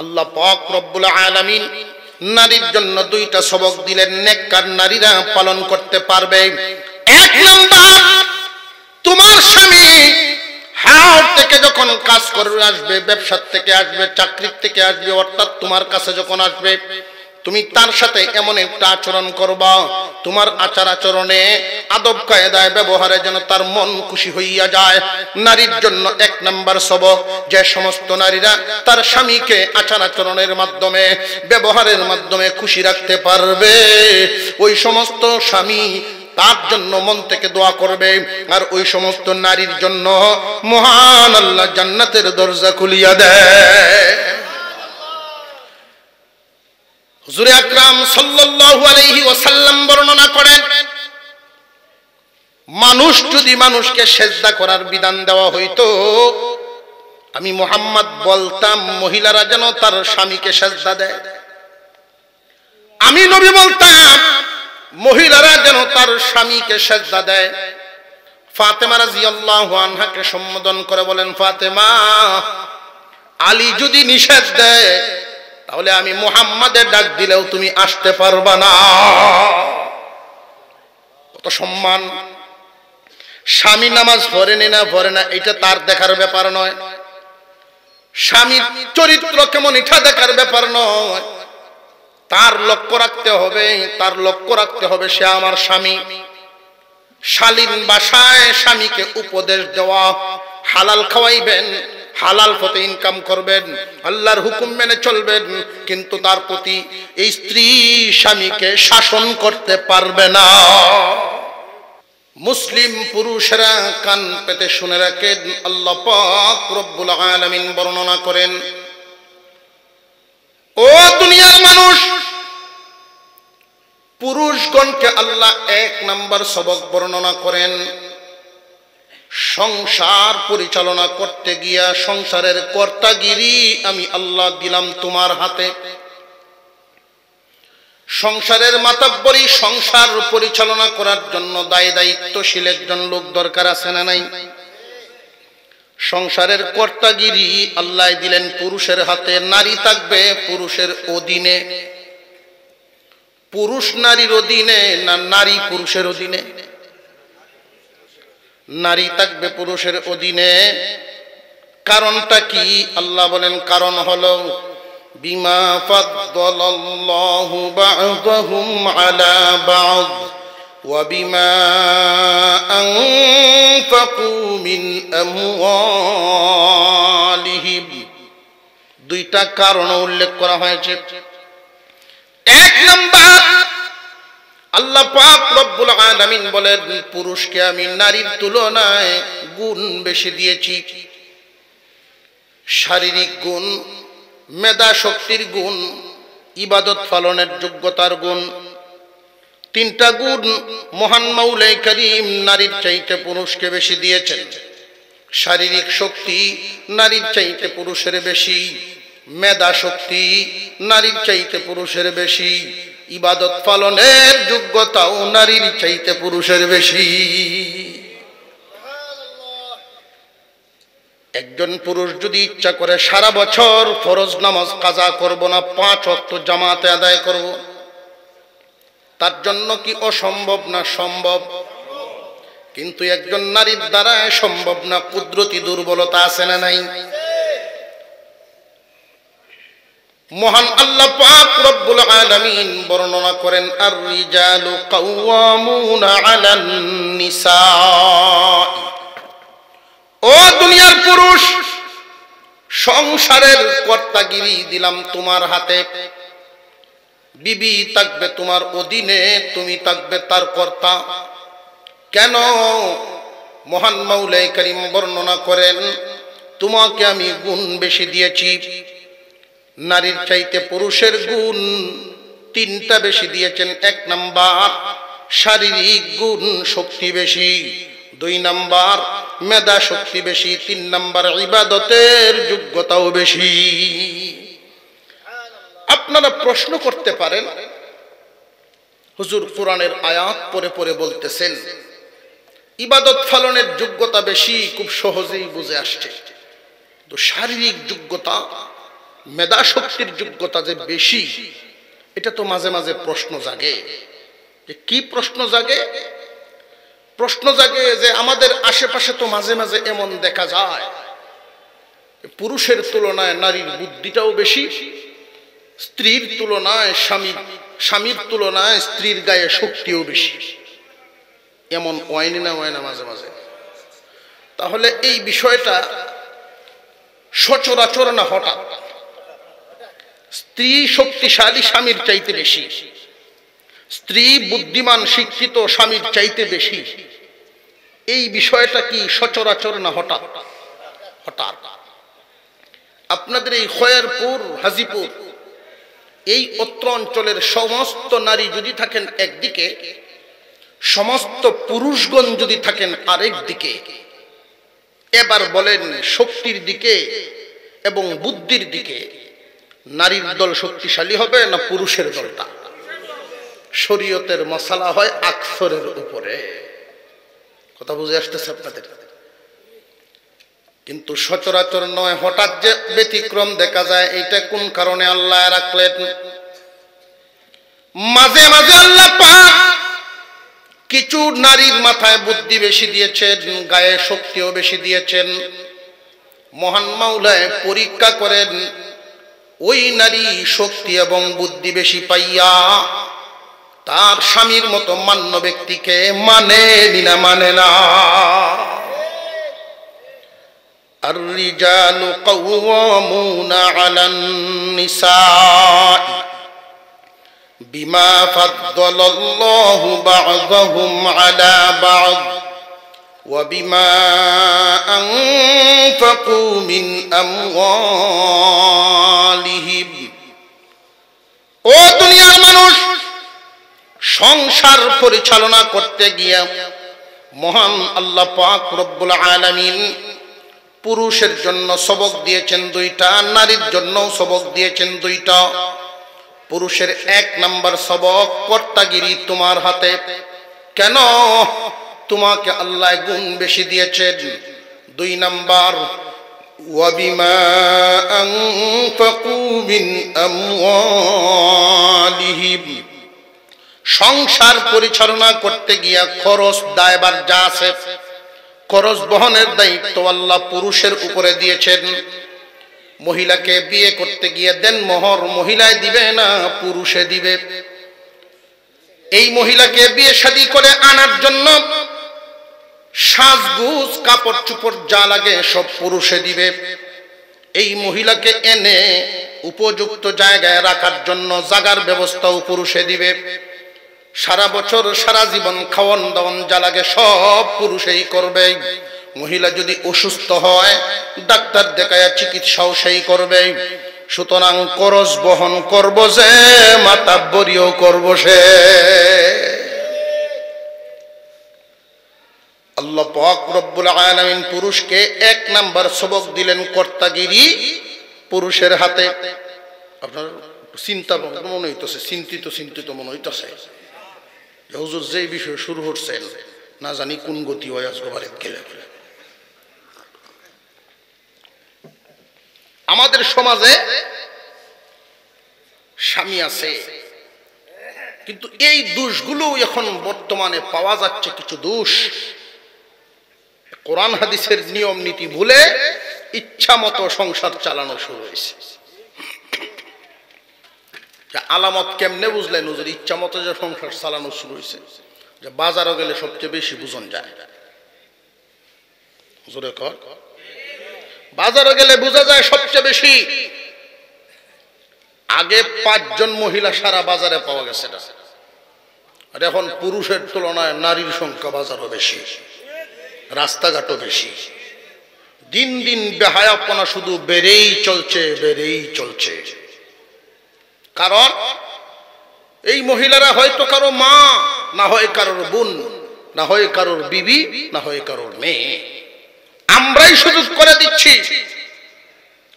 আল্লাহ পাক রব্বুল আলামিন নারীর জন্য দুইটা সবক দিলেন, নেককার নারীরা পালন করতে পারবে। এক নাম্বার, তোমার স্বামী হাট থেকে যখন কাজ করে আসবে, ব্যবসা থেকে আসবে, চাকরি থেকে আসবে, অর্থাৎ তোমার কাছে যখন আসবে, তুমি তার সাথে এমন একটা আচরণ করবা, তোমার আচার আচরণে আদব কায়দায় ব্যবহারে যেন তার মন খুশি হইয়া যায়। নারীর জন্য এক নাম্বার সবক, যে সমস্ত নারীরা তার স্বামীকে আচার আচরণের মাধ্যমে, ব্যবহারের মাধ্যমে খুশি রাখতে পারবে, ওই সমস্ত স্বামী তার জন্য মন থেকে দোয়া করবে, আর ওই সমস্ত নারীর জন্য মহান আল্লাহ জান্নাতের দরজা খুলিয়া দেয়। হুজুর আকরাম সাল্লাল্লাহু আলাইহি ওয়াসাল্লাম বর্ণনা করেন, মানুষ যদি মানুষকে সেজদা করার বিধান দেওয়া হইতো, আমি মুহাম্মদ বলতাম মহিলারা যেন তার স্বামীকে সেজদা দেয়। আমি নবী বলতাম মহিলারা যেন তার স্বামীকে সেজদা দেয়। ফাতেমা রাদিয়াল্লাহু আনহাকে সম্বোধন করে বলেন, ফাতেমা, আলী যদি নিষেধ দেয় তাহলে আমি মুহাম্মাদের ডাক দিলেও তুমি আসতে পারবা না। কত সম্মান! স্বামী নামাজ পড়ে না পড়ে না এটা তার দেখার ব্যাপার নয়, স্বামীর চরিত্র কেমন এটা দেখার ব্যাপার নয়, তার লক্ষ্য রাখতে হবে, তার লক্ষ্য রাখতে হবে সে আমার স্বামী। শালীন ভাষায় স্বামীকে উপদেশ দেওয়া, হালাল খাওয়াইবেন, হালাল পথে ইনকাম করবেন, আল্লাহর হুকুম মেনে চলবেন, কিন্তু তার প্রতি এই স্ত্রী স্বামীকে শাসন করতে পারবে না। মুসলিম পুরুষেরা কান পেতে শুনে রাখেন, আল্লাহ পাক রব্বুল আলামিন বর্ণনা করেন, ও দুনিয়ার মানুষ, পুরুষগণকে আল্লাহ এক নাম্বার সবক বর্ণনা করেন, সংসার পরিচালনা করতে গিয়া সংসারের কর্তাগিরি আমি আল্লাহ দিলাম তোমার হাতে। সংসারের মাতাব্বরি, সংসার পরিচালনা করার জন্য দায় দায়িত্বশীল একজন লোক দরকার আছে না নাই? সংসারের কর্তাগিরি আল্লাহ দিলেন পুরুষের হাতে। নারী থাকবে পুরুষের অধীনে। পুরুষ নারীর অধীনে না নারী পুরুষের অধীনে? নারী থাকবে পুরুষের অধীনে। কারণটা কি? আল্লাহ বলেন, কারণ হলো বিমা ফাদ্দালাল্লাহু বা'দাহুম আলা বা'দ ওয়া বিমা আনফাকু মিন আমওয়ালিহিম। দুইটা কারণ উল্লেখ করা হয়েছে। এক নাম্বার, আল্লাহ পাক রব্বুল আলামিন বলেন, পুরুষকে আমি নারীর তুলনায় গুণ বেশি দিয়েছি। শারীরিক গুণ, মেধা শক্তির গুণ, ইবাদত পালনের যোগ্যতার গুণ, তিনটা গুণ মহান মাওলাই করিম নারীর চাইতে পুরুষকে বেশি দিয়েছেন। শারীরিক শক্তি নারীর চাইতে পুরুষের বেশি, মেধা শক্তি নারীর চাইতে পুরুষের বেশি, ইবাদত পালনের যোগ্যতাও নারীর চাইতে পুরুষের বেশি। একজন পুরুষ যদি ইচ্ছা করে সারা বছর ফরজ নামাজ কাজা করব না, 5 ওয়াক্ত জামাতে আদায় করব, তার জন্য কি অসম্ভব না সম্ভব? কিন্তু একজন নারীর দ্বারা সম্ভব না। কুদরতি দুর্বলতা আছে না নাই? মহান আল্লাহ পাক রব্বুল আলামিন বর্ণনা করেন, আর রিজালু কাওয়ামুনা আলান নিসা। ও দুনিয়ার পুরুষ, সংসারের কর্তাগিরি দিলাম তোমার হাতে। বিবি থাকবে তোমার অধীনে, তুমি থাকবে তার কর্তা। কেন? মহান মাওলাই করিম বর্ণনা করেন, তোমাকে আমি গুণ বেশি দিয়েছি। নারীর চাইতে পুরুষের গুণ 3টা বেশি দিয়েছেন। 1 নাম্বার শারীরিক গুণ শক্তি বেশি, 2 নাম্বার মেধা শক্তি বেশি, 3 নাম্বার ইবাদতের যোগ্যতাও বেশি। আপনারা প্রশ্ন করতে পারেন, হুজুর কোরআনের আয়াত পড়ে পড়ে বলতেছেন ইবাদত পালনের যোগ্যতা বেশি, খুব সহজেই বুঝে আসছে, তো শারীরিক যোগ্যতা মেধা শক্তির যোগ্যতা যে বেশি, এটা তো মাঝে মাঝে প্রশ্ন জাগে। যে কি প্রশ্ন জাগে? প্রশ্ন জাগে যে আমাদের আশেপাশে তো মাঝে মাঝে এমন দেখা যায়, পুরুষের তুলনায় নারীর বুদ্ধিটাও বেশি, স্ত্রীর তুলনায় স্বামীর তুলনায় স্ত্রীর গায়ে শক্তিও বেশি। এমন ওয়াইনি না ওয়াইনা মাঝে মাঝে? তাহলে এই বিষয়টা সচরাচর না হঠাৎ? স্ত্রী শক্তিশালী স্বামীর চাইতে বেশি, স্ত্রী বুদ্ধিমান শিক্ষিত স্বামীর চাইতে বেশি, এই বিষয়টা কি সচরাচর না হঠাৎ? হঠাৎ। আপনাদের এই খয়েরপুর, হাজীপুর, এই অত্র অঞ্চলের সমস্ত নারী যদি থাকেন একদিকে, সমস্ত পুরুষগণ যদি থাকেন আরেক দিকে, এবার বলেন শক্তির দিকে এবং বুদ্ধির দিকে নারীর দল শক্তিশালী হবে না পুরুষের দলটা? শরীয়তের মশালা হয় আকসরের উপরে। কথা বুঝে আসতেছে আপনাদের? কিন্তু সচরাচর নয়, হঠাৎ যে ব্যতিক্রম দেখা যায়। এইটা কোন কারণে আল্লাহ রাখলেন? মাঝে মাঝে আল্লাহ পাক কিছু নারীর মাথায় বুদ্ধি বেশি দিয়েছেন, গায়ে শক্তিও বেশি দিয়েছেন। মহান মাওলায় পরীক্ষা করেন ওই নারী শক্তি এবং বুদ্ধি বেশি পাইয়া তার স্বামীর মতো মান্য ব্যক্তিকে মানে না মানে না। الرجال قوامون على النساء بما فضل الله بعضهم على بعض وبما أنفقوا من أموالهم। ও দুনিয়ার মানুষ, সংসার পরিচালনা করতে গিয়ে মহান আল্লাহ পাক রব্বুল আলামিন পুরুষের জন্য সবক দিয়েছেন দুইটা, নারীর জন্য সবক দিয়েছেন দুইটা। পুরুষের 1 নাম্বার সবক, কর্তাগিরি তোমার হাতে। কেন? তোমাকে আল্লাহ গুণ বেশি দিয়েছেন। 2 নাম্বার, ওয়াবিমা আনফাকু মিন আমওয়ালিহিম, সংসার পরিচালনা করতে গিয়া খরচ দায়ভার যা আছে, খরচ বহনের দায়িত্ব আল্লাহ পুরুষের উপরে দিয়েছেন। মহিলাকে বিয়ে করতে গিয়ে দেন মোহর মহিলায় দিবে না, পুরুষে দিবে। এই মহিলাকে বিয়ে শাদী করে আনার জন্য সাজগুজ কাপড় চোপড় যা লাগে সব পুরুষে দিবে। এই মহিলাকে এনে উপযুক্ত জায়গায় রাখার জন্য জাগার ব্যবস্থাও পুরুষে দিবে। সারা বছর সারা জীবন খাওয়ান দাওয়ান যা লাগে সব পুরুষেই করবে। মহিলা যদি অসুস্থ হয় ডাক্তার দেখায় চিকিৎসাও সেই করবে। সুতরাং খরচ বহন করব যে, মাতাব্বরিও করব সে। আল্লাহ পাক রব্বুল আলামিন পুরুষকে 1 নাম্বার সবক দিলেন কর্তাগিরি পুরুষের হাতে। আপনার চিন্তা মনে হইতেছে, চিন্তিত মনে হইতেছে হুজুর যে বিষয় শুরু হচ্ছেন না জানি কোন গতি হয় আজকে বাড়িতে গেলে। আমাদের সমাজে স্বামী আছে, কিন্তু এই দোষগুলো এখন বর্তমানে পাওয়া যাচ্ছে। কিছু দোষ কোরআন হাদিসের নিয়ম নীতি ভুলে ইচ্ছা মতো সংসার চালানো শুরু হয়েছে। আলামত কেমনে বুঝলেন হুজুর ইচ্ছা মতো যে সংসার চালানো শুরু হয়েছে? যে বাজারে গেলে সবচেয়ে বেশি বুঝন যায়। জোরে কর, বাজারে গেলে বোঝা যায় সবচেয়ে বেশি। আগে 5 জন মহিলা সারা বাজারে পাওয়া গেছে, আর এখন পুরুষের তুলনায় নারীর সংখ্যা বাজারও বেশি, রাস্তাঘাটও বেশি। দিন দিন বেহায়াপনা শুধু বেড়েই চলছে। কারণ এই মহিলারা হয়তো কারো মা, না হয় কারোর বোন, না হয় কারোর বিবি, না হয় কারোর মেয়ে। আমরাই সুযোগ করে দিচ্ছি।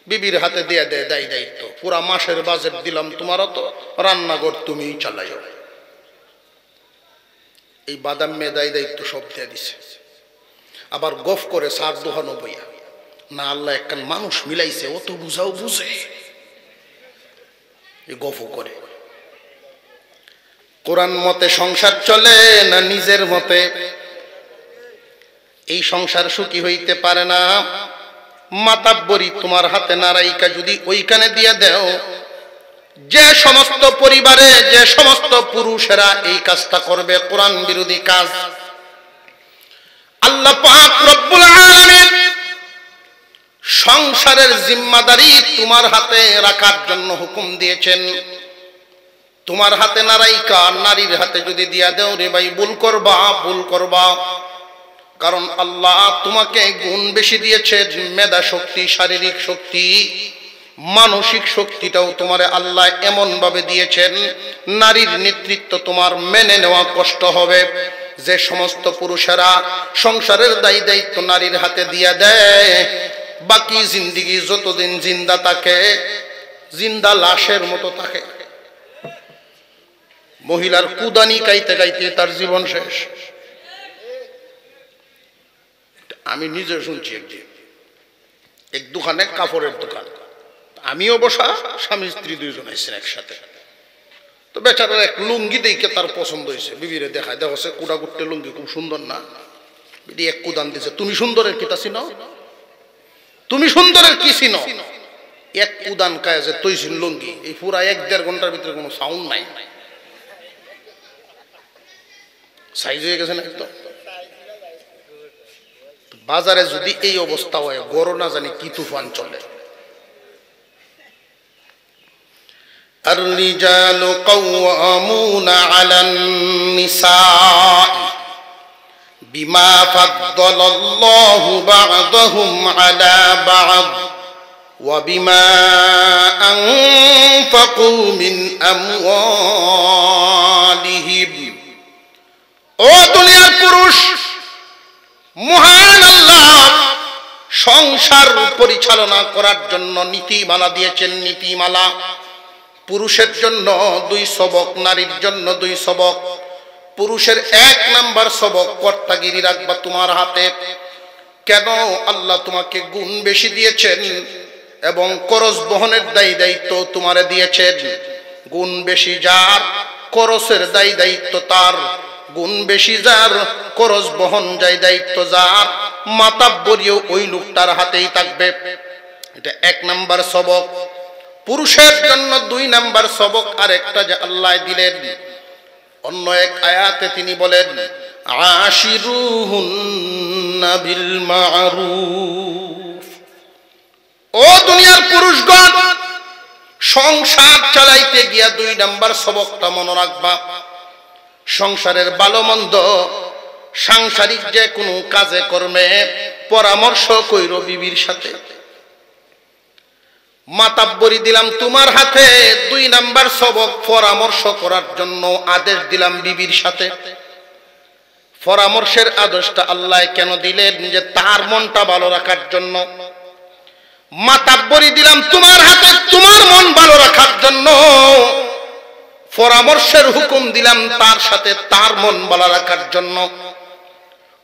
বিবির হাতে দিয়ে দেয় দায়িত্ব, পুরা মাসের বাজেট দিলাম তোমার, তো রান্নাঘর তুমিই চালাইও। এই বাদাম মেয়ে দায়িত্ব সব দিয়ে দিছে। আবার গফ করে 7 দোহানো বইয়া না, আল্লাহ একখান মানুষ মিলাইছে, ও তো বুঝাও বুঝে। গফু করে। কোরআন মতে সংসার চলে না নিজের মতে? এই সংসার সুখী হইতে পারে না। মাতাব্বরি তোমার হাতে নারাইকা যদি ওইখানে দিয়ে দেও, যে সমস্ত পরিবারে যে সমস্ত পুরুষেরা এই কাজটা করবে, কোরআন বিরোধী কাজ, আল্লাহ পাক রব্বুল আলামিন সংসারের জিম্মাদারি তোমার হাতে রাখার জন্য হুকুম দিয়েছেন। তোমার হাতে নারাইকা নারীর হাতে যদি দিয়া দেও, রে ভাই ভুল করবা। কারণ আল্লাহ তোমাকে গুণ বেশি দিয়েছেন, মেধা শক্তি, শারীরিক শক্তি, মানসিক শক্তিটাও তোমারে আল্লাহ এমন ভাবে দিয়েছেন, নারীর নেতৃত্ব তোমার মেনে নেওয়া কষ্ট হবে। যে সমস্ত পুরুষেরা সংসারের দায়িত্ব নারীর হাতে দিয়া দেয়, বাকি জিন্দেগি যতদিন জিন্দা থাকে, জিন্দা লাশের মতো থাকে। মহিলার কুদানি গাইতে গাইতে তার জীবন শেষ। আমি নিজে শুনছি, একদিন এক দোকানে, কাপড়ের দোকান, আমিও বসা, স্বামী স্ত্রী দুইজন আইসেন একসাথে। তো বেচারার এক লুঙ্গি দেখে তার পছন্দ হয়েছে, বিবিরে দেখায়, দেখছে কুড়া কুট্টে লুঙ্গি খুব সুন্দর না, বিডি এক কুদান দিছে, তুমি সুন্দরের কি তা চিনো? তুমি সুন্দরের কি চিনো? এক কুদান কায় যে তৈছিন লুঙ্গি, এই পুরা 1-1.5 ঘন্টার ভিতরে কোনো সাউন্ড নাই, সাইজ হয়ে গেছে না একদম। বাজারে যদি এই অবস্থা হয়, গড় না জানি কি তুফান চলে। الرجال قوامون على النساء بما فضل الله بعضهم على بعض وبما أنفقوا من أموالهم। ও দুনিয়ার পুরুষ, মহান আল্লাহ সংসার পরিচালনা করার জন্য নীতিমালা দিয়েছেন। নীতিমালা পুরুষের জন্য 2 সবক, নারীর জন্য 2 সবক। পুরুষের 1 নাম্বার সবক, কর্তাগিরি রাখবা তোমার হাতে। কেন? আল্লাহ তোমাকে গুণ বেশি দিয়েছেন এবং খরচ বহনের দায়িত্ব তোমারে দিয়েছেন। গুণ বেশি যার, খরচের দায়িত্ব তার। গুণ বেশি যার, খরচ বহন দায়িত্ব যার, মাতাব্বরিও ওই লোকটার হাতেই থাকবে। এটা 1 নাম্বার সবক। পুরুষের জন্য 2 নাম্বার সবক আরেকটা যে আল্লাহ দিলেন অন্য এক আয়াতে, তিনি বলেন আশিরুহুন্না বিল মারুফ। ও দুনিয়ার পুরুষগণ, সংসার চালাইতে গিয়া 2 নাম্বার সবকটা মনে রাখবা। সংসারের ভালো মন্দ, সাংসারিক যে কোনো কাজে কর্মে পরামর্শ কইরো বিবির সাথে। মাতাব্বরি দিলাম তোমার হাতে, 2 নাম্বার সবক পরামর্শ করার জন্য আদেশ দিলাম বিবির সাথে। পরামর্শের আদেশটা আল্লাহ কেন দিলেন? যে তার মনটা ভালো রাখার জন্য। মাতাব্বরি দিলাম তোমার হাতে, তোমার মন ভালো রাখার জন্য। পরামর্শের হুকুম দিলাম তার সাথে, তার মন ভালো রাখার জন্য।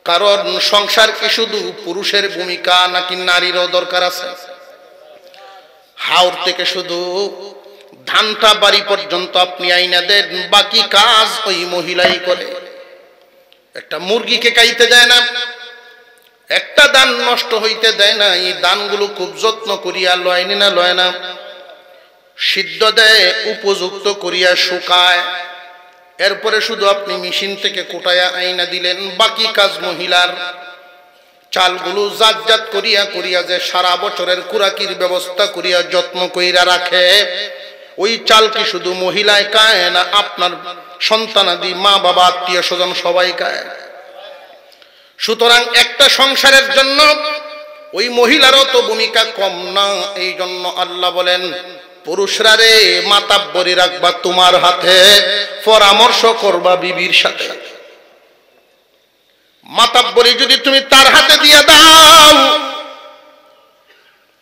কারণ সংসার কি শুধু পুরুষের ভূমিকা, নাকি নারীরও দরকার আছে? হাওর থেকে শুধু ধানটা বাড়ি পর্যন্ত আপনি আইনা দেন, বাকি কাজ ওই মহিলাই করে। একটা মুরগিকে খাইতে দেয় না, একটা দান নষ্ট হইতে দেয় না। এই দানগুলো খুব যত্ন করিয়া লয় না, সিদ্ধ দেয়, উপযুক্ত করিয়া শুকায়, এরপরে শুধু আপনি মেশিন থেকে কোটায়া আইনা দিলেন, বাকি কাজ মহিলার। চালগুলো জাত করিয়া যে সারা বছরের কুরাকির ব্যবস্থা করিয়া যত্ন কইরা রাখে, ওই চাল কি শুধু মহিলায় খায় না আপনার সন্তানাদি, মা বাবা, আত্মীয় স্বজন সবাই খায়? সুতরাং একটা সংসারের জন্য ওই মহিলারও তো ভূমিকা কম না। এই জন্য আল্লাহ বলেন, পুরুষরা রে, মাতাব্বরি রাখবা তোমার হাতে, পরামর্শ করবা বিবির সাথে। মাতাব্বরি যদি তুমি তার হাতে দিয়ে দাও,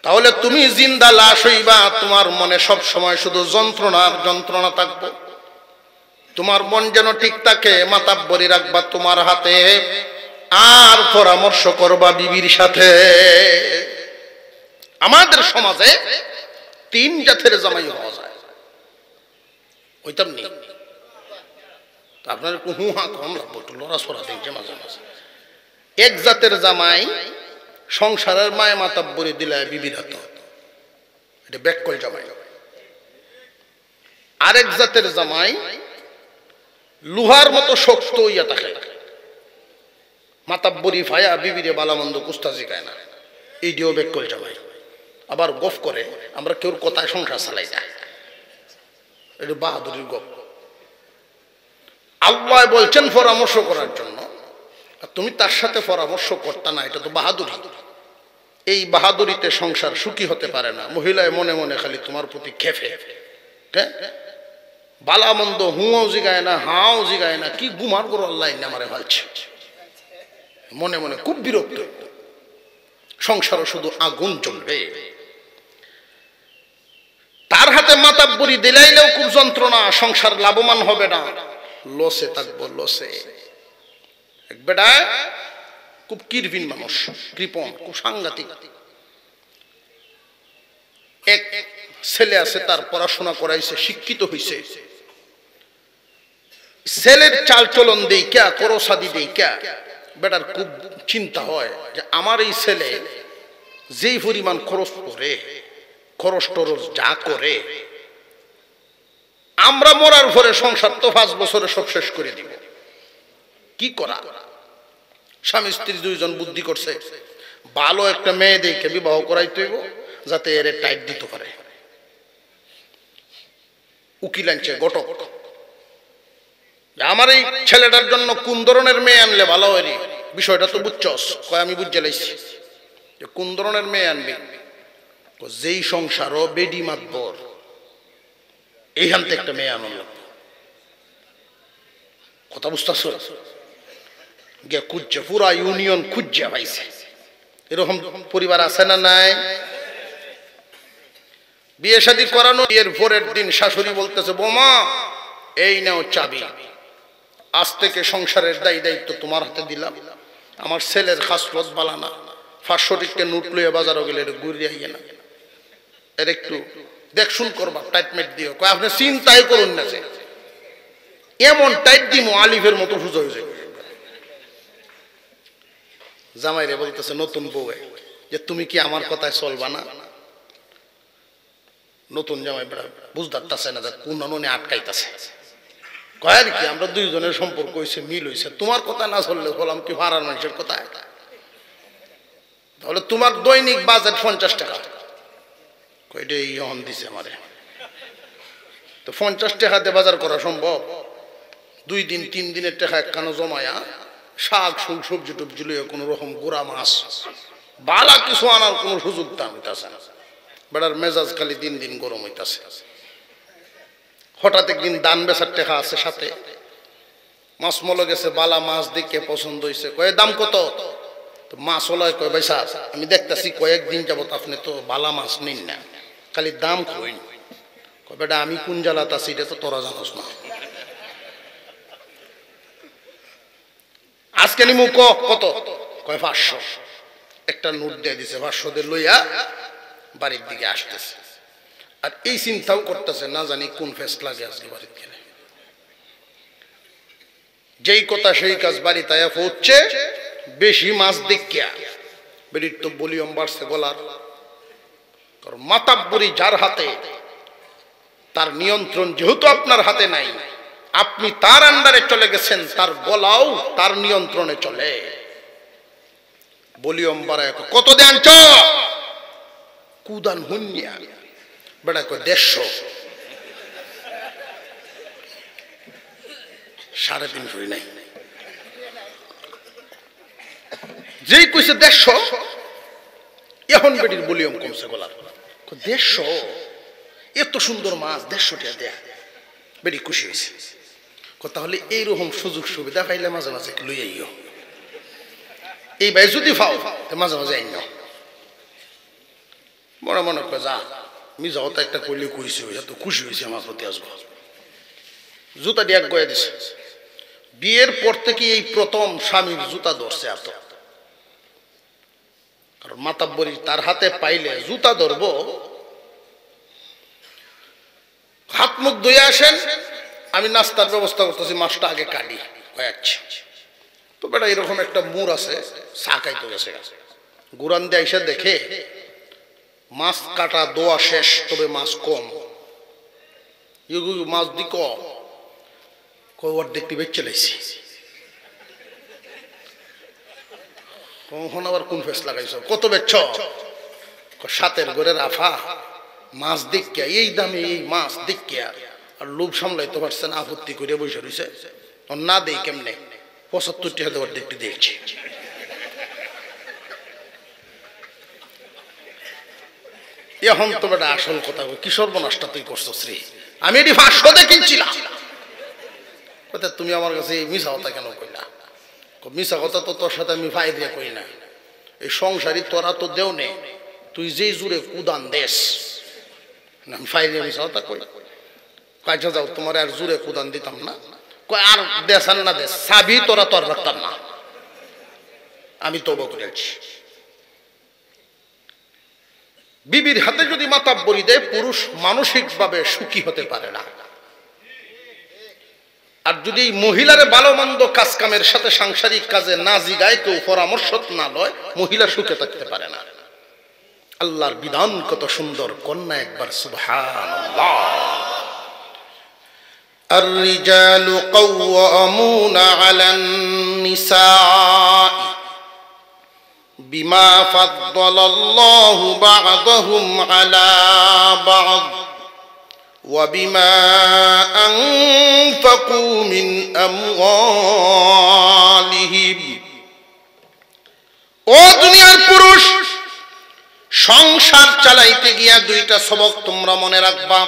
তাহলে তুমি জিন্দা লাশ হইবা। তোমার মনে সব সময় শুধু যন্ত্রণা থাকবে। তোমার মন যেন ঠিক থাকে, মাতাব্বরি রাখবা তোমার হাতে, আর পরামর্শ করবা বিবির সাথে। আমাদের সমাজে 3 জাতের জামাই হওয়া যায়। হইতাম নি? আপনার একটু হু হা কম রাখবো, একটু লড়াছড়া দেখছে মাঝে মাঝে। এক জাতের জামাই সংসারের মায় মাতাব্বরি দিলে বিবিরাত, এটা ব্যাককল জামাই। আরেক জাতের জামাই লোহার মতো শক্ত হইয়া থাকে, মাতাব্বরি ফায়া বিবিরে বালামন্দ কুস্তা শিখায় না, এইটিও ব্যাককল জামাই। আবার গফ করে, আমরা কেউ কথায় সংসার চালাই যায়, এটা বাহাদুরির গপ। আল্লাহ বলছেন পরামর্শ করার জন্য, আর তুমি তার সাথে পরামর্শ করতে না, এটা তো বাহাদুরি। এই বাহাদুরিতে সংসার সুখী হতে পারে না। মহিলায় মনে মনে খালি তোমার প্রতি খেফে, বালামন্দ হুঁও জিগায় না, হাও জিগায় না, কি গুমার করো আল্লাহ আমারে ভালছে, মনে মনে খুব বিরক্ত। সংসারও শুধু আগুন জ্বলবে। তার হাতে মাতাব্বরি দিলাইলেও খুব যন্ত্রণা, সংসার লাভবান হবে না, লসে থাকবো, লসে। এক বেটা খুব কিরভিন মানুষ, কৃপণ, খুব সাংঘাতিক। এক ছেলে আছে, তার পড়াশোনা করাইছে, শিক্ষিত হইছে। ছেলের চাল চলন দেইকা, করসাদি দেইকা বেটার খুব চিন্তা হয় যে আমার এই ছেলে যেই পরিমাণ খরচ করে, খরচ টরচ যা করে, আমরা মরার পরে সংসার তো 5 বছরে সব শেষ করে দিব। কি করা? স্বামী স্ত্রী দুইজন বুদ্ধি করছে, ভালো একটা মেয়ে দেখে বিবাহ করাইতে হইব, যাতে এর টাইট দিতে পারে। উকিল আনছে ঘটক, আমার এই ছেলেটার জন্য কোন ধরনের মেয়ে আনলে ভালো হয়? বিষয়টা তো বুঝছস? কয় আমি বুঝে লাইছি। কোন ধরনের মেয়ে আনবি? যেই সংসারও বেডি মাতবর, এইখান থেকে একটা মেয়ে আনল। কথা বুঝতেছ? গিয়ে খুঁজছে, পুরা ইউনিয়ন খুঁজছে পাইছে। এরকম পরিবার আছে না নাই? বিয়ে শাদী করানো, এর পরের দিন শাশুড়ি বলতেছে, বোমা এই নাও চাবি, আজ থেকে সংসারের দায়িত্ব তোমার হাতে দিলাম। আমার ছেলের খাসলত বালানা, 500 টিকে নোট লইয়া বাজারও গেলে ঘুরিয়ে আইয়ে না, এর একটু দেখশুন করবা, টাইটমেট দিও। কয় আপনি চিন্তাই করুন না, যে এমন টাইট দিমো আলিফের মতো সুযোগ হয়ে যাবে। জামাইরে বলতেছে নতুন বউ, যে তুমি কি আমার কথায় চলবা না? নতুন জামাই বেড়া বুঝতে না যে কোন ননে আটকাইতেছে। কয় আর কি, আমরা দুইজনের সম্পর্ক হয়েছে, মিল হয়েছে, তোমার কথা না চললে বললাম কি ভাড়ার মানুষের কথা? তাহলে তোমার দৈনিক বাজেট 50 টাকা। কয়টা ইহন দিছে আমারে, তো 50 টাকাতে বাজার করা সম্ভব? 2 দিন 3 দিনের টাকা একখানো জমায়া শাক সবজি টবজি লইয়া কোনো রকম গুড়া মাছ বালা কিছু আনার কোনো সুযোগ দাম হইতেছে না। বেড়ার মেজাজ খালি দিন দিন গরম হইতেছে। হঠাৎ একদিন দান বেচার টাকা আছে সাথে, মাছ মলে গেছে, বালা মাছ দেখে পছন্দ হয়েছে। কয়ে দাম কত? তো মাছ ওলায় কয় ভাই স্যার, আমি দেখতেছি কয়েকদিন যাবত আপনি তো বালা মাছ নিন না, খালি দাম কইন। কয় বেটা আমি কোন জ্বালাত আছি এটা তো তোরা জানোস না। আজকে নিমু কত? কয় 500। একটা নোট দিয়ে দিছে, 500 দিয়ে লইয়া বাড়ির দিকে আসতেছে। আর এই চিন্তাও করতেছে, না জানি কোন ফেস লাগে আজকে বাড়িতে গেলে। যেই কথা সেই কাজ, বাড়ি তাইয়া পৌঁছছে, বেশি মাছ দেখিয়া বেরির তো ভলিউম বাড়ছে গলার। কারণ মাতাব্বরি যার হাতে, তার নিয়ন্ত্রণ যেহেতু আপনার হাতে নাই, আপনি তার আন্ডারে চলে গেছেন, তার গলাও তার নিয়ন্ত্রণে চলে। ভলিউম বাড়ায় কত দেন চ কুদান হুনিয়া বেড়া কয় 150। 350 নাই, যেই কইছে 150, এখন বেটির ভলিউম কমছে গলার। 150? এত সুন্দর মাছ 150 টাকা দেয়া। বেটি খুশি হয়েছে। তাহলে এইরকম সুযোগ সুবিধা পাইলে মাঝে মাঝে লই আইও। এই ভাই যদি পাও মাঝে মাঝে আইন। মনে মনে কয় যা আমি যাও, তো একটা কইলে কইছি, তো খুশি হয়েছে আমার প্রতি আসবো। জুতা দিয়ে গয়ে দিছে। বিয়ের পর থেকে এই প্রথম স্বামীর জুতা ধরছে এত। কারণ মাতাব্বরি তার হাতে পাইলে জুতা ধরবো। হাত মুখ ধুয়ে আসেন, আমি নাস্তার ব্যবস্থা করতেছি, মাছটা আগে কাটি আচ্ছা। তো বেটা এরকম একটা মুর আছে, চা খাইতে গেছে, গুরান দিয়ে এসে দেখে মাছ কাটা দোয়া শেষ, তবে মাছ কম। মাছ দি কম দেখতে বেঁচে লাইছি। কখন আবার কোন ফেস লাগাইছ, কত বেচছ? সাতের ঘরের আফা, মাছ দেখিয়া এই দামে এই মাছ দেখিয়া আর লোভ সামলাইতে পারছেন, আপত্তি করে বসে রয়েছে। না দেই কেমনে, 75 টাকা দেওয়ার দেখতে দেখছি। এখন তো বেটা আসল কথা, কি সর্বনাশটা তুই করছো শ্রী, আমি এটি 500 দিয়ে কিনছিলাম। তুমি আমার কাছে মিশা কথা কেন কইলা? মিশা কথা তো তোর সাথে আমি ফাই দিয়ে কই না, এই সংসারী তোরা তো দেও নে, তুই যেই জুড়ে কুদান দেশ না, আমি ফাই দিয়ে মিশা কথা কই। কাজে যাও, তোমার আর জুড়ে কুদান দিতাম না, আর দেশ আর না দেশ সাবি তোরা তোর রাখতাম না, আমি তওবা করেছি। বিবির হাতে যদি মাতাব্বরি দেয়, পুরুষ মানসিকভাবে সুখী হতে পারে না। আর যদি মহিলার ভালো মন্দ কাজ কামের সাথে সাংসারিক কাজে না জিগায়, কেউ পরামর্শ না লয়, মহিলা সুখে থাকতে পারে না। আল্লাহর বিধান কত সুন্দর, কন্যা একবার সুবহানাল্লাহ। আর-রিজালু কাওয়ামুনা আলান নিসা বিমা ফাদ্দালাল্লাহু বা'দাহুম আলা বা'দ وبما أنفقوا من أموالهم। ও দুনিয়ার পুরুষ, সংসার চালাইতে গিয়া দুইটা সবক তোমরা মনে রাখবা।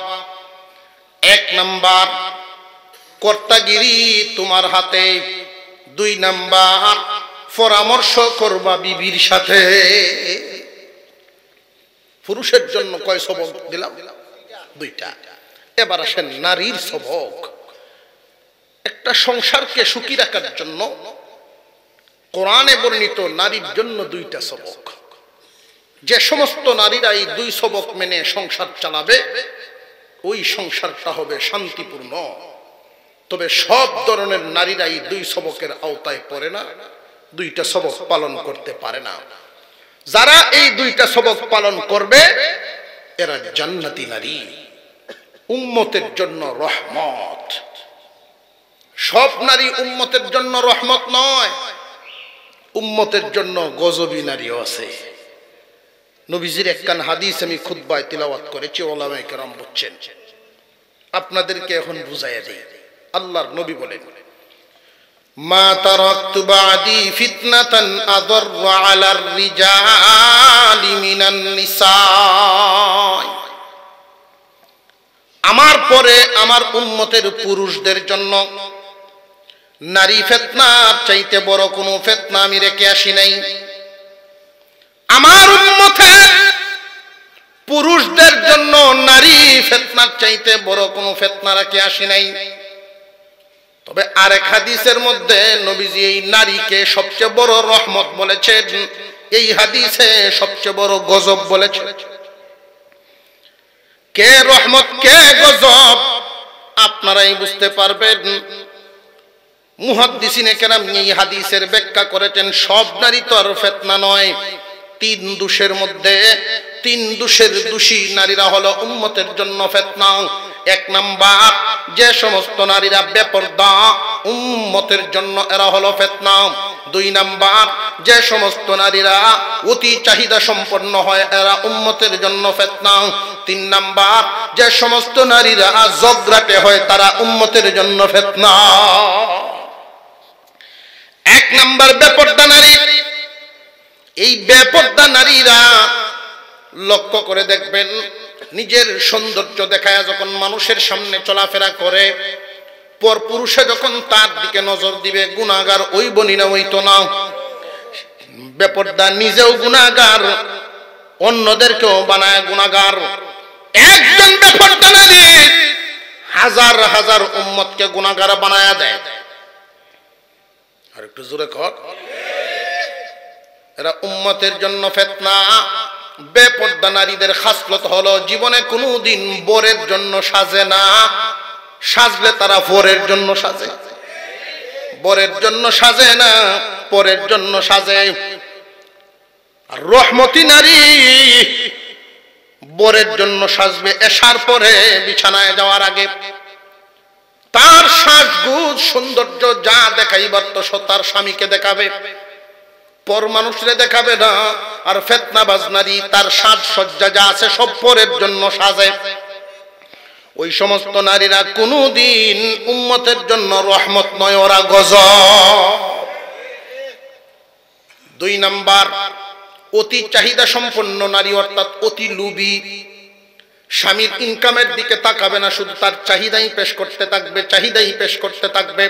1 নাম্বার, কর্তাগিরি তোমার হাতে। 2 নাম্বার, পরামর্শ করবা বিবির সাথে। পুরুষের জন্য কয় সবক দিলাম? 2টা। এবার আসেন নারীর সবক। একটা সংসারকে সুখী রাখার জন্য কোরআনে বর্ণিত নারীর জন্য 2টা সবক। যে সমস্ত নারীরা এই 2 সবক মেনে সংসার চালাবে, ওই সংসারটা হবে শান্তিপূর্ণ। তবে সব ধরনের নারীরা এই 2 সবকের আওতায় পড়ে না, 2টা সবক পালন করতে পারে না। যারা এই 2টা সবক পালন করবে, এরা জান্নাতি নারী, উম্মতের জন্য রহমত। সব নারী উম্মতের জন্য রহমত নয়, উম্মতের জন্য গজবী নারীও আছে। নবীজির একখান হাদিস আমি খুতবায় তিলাওয়াত করেছি, ওলামায়ে কেরাম বলছেন, আপনাদেরকে এখন বুঝাইয়া দিই। আল্লাহর নবী বলেন, মা তারাকতু বাদি ফিতনাতান আযাররু আলার রিজালি মিনান নিসা। আমার পরে আমার উম্মতের পুরুষদের জন্য নারী ফিতনার চাইতে বড় কোনো ফিতনা আমি রেখে আসি নাই। আমার উম্মতের পুরুষদের জন্য নারী ফিতনার চাইতে বড় কোনো ফিতনা রেখে আসি নাই। তবে আরেক হাদিসের মধ্যে নবীজি এই নারীকে সবচেয়ে বড় রহমত বলেছেন, এই হাদিসে সবচেয়ে বড় গজব বলেছেন। কে রহমত কে গজব আপনারাই বুঝতে পারবেন। মুহাদ্দিসিনে কেরাম এই হাদিসের ব্যাখ্যা করেছেন, সব নারী তো আর ফিতনা নয়। 3 দোষের মধ্যে 3 দোষের দোষী নারীরা হলো উম্মতের জন্য ফিতনা। 1 নাম্বার, যে সমস্ত নারীরা বেপরদা, উম্মতের জন্য এরা হলো ফিতনা। 2 নাম্বার, যে সমস্ত নারীরা অতি চাহিদা সম্পন্ন হয়, এরা উম্মতের জন্য ফিতনা। 3 নাম্বার, যে সমস্ত নারীরা জগরাটে হয়, তারা উম্মতের জন্য ফিতনা। 1 নাম্বার বেপরদা নারী। এই বেপরদা নারীরা লক্ষ্য করে দেখবেন, নিজের সৌন্দর্য দেখায় যখন মানুষের সামনে চলাফেরা করে, পর পুরুষে যখন তার দিকে নজর দিবে, গুনাহগার ওই বনিনা হইতো না। বেপরদা নিজেও গুনাহগার, অন্যদেরকেও বানায় গুনাহগার। একজন বেপরদা নারী হাজার হাজার উম্মতকে গুনাহগার বানায়া দেয়। আর একটু জোরে কর। এরা উম্মতের জন্য ফিতনা। বেপরদা নারীদের খাসলত হলো জীবনে কোনোদিন বরের জন্য সাজে না, সাজলে তারা পরের জন্য সাজে, বরের জন্য সাজে না, পরের জন্য সাজে। আর রহমতি নারী বরের জন্য সাজবে এশার পরে বিছানায় যাওয়ার আগে। তার সাজগুজ সৌন্দর্য যা দেখাইবার তো তার স্বামীকে দেখাবে, পর মানুষরে দেখাবে না। আর ফিতনাবাজ নারী তার সাজসজ্জা যা আছে সব পরের জন্য সাজে। ওই সমস্ত নারীরা কোনদিন উম্মতের জন্য রহমত নয়, ওরা গজব। 2 নাম্বার, অতি চাহিদা সম্পন্ন নারী অর্থাৎ অতি লোভী। স্বামীর ইনকামের দিকে তাকাবে না, শুধু তার চাহিদাই পেশ করতে থাকবে, চাহিদাই পেশ করতে থাকবে।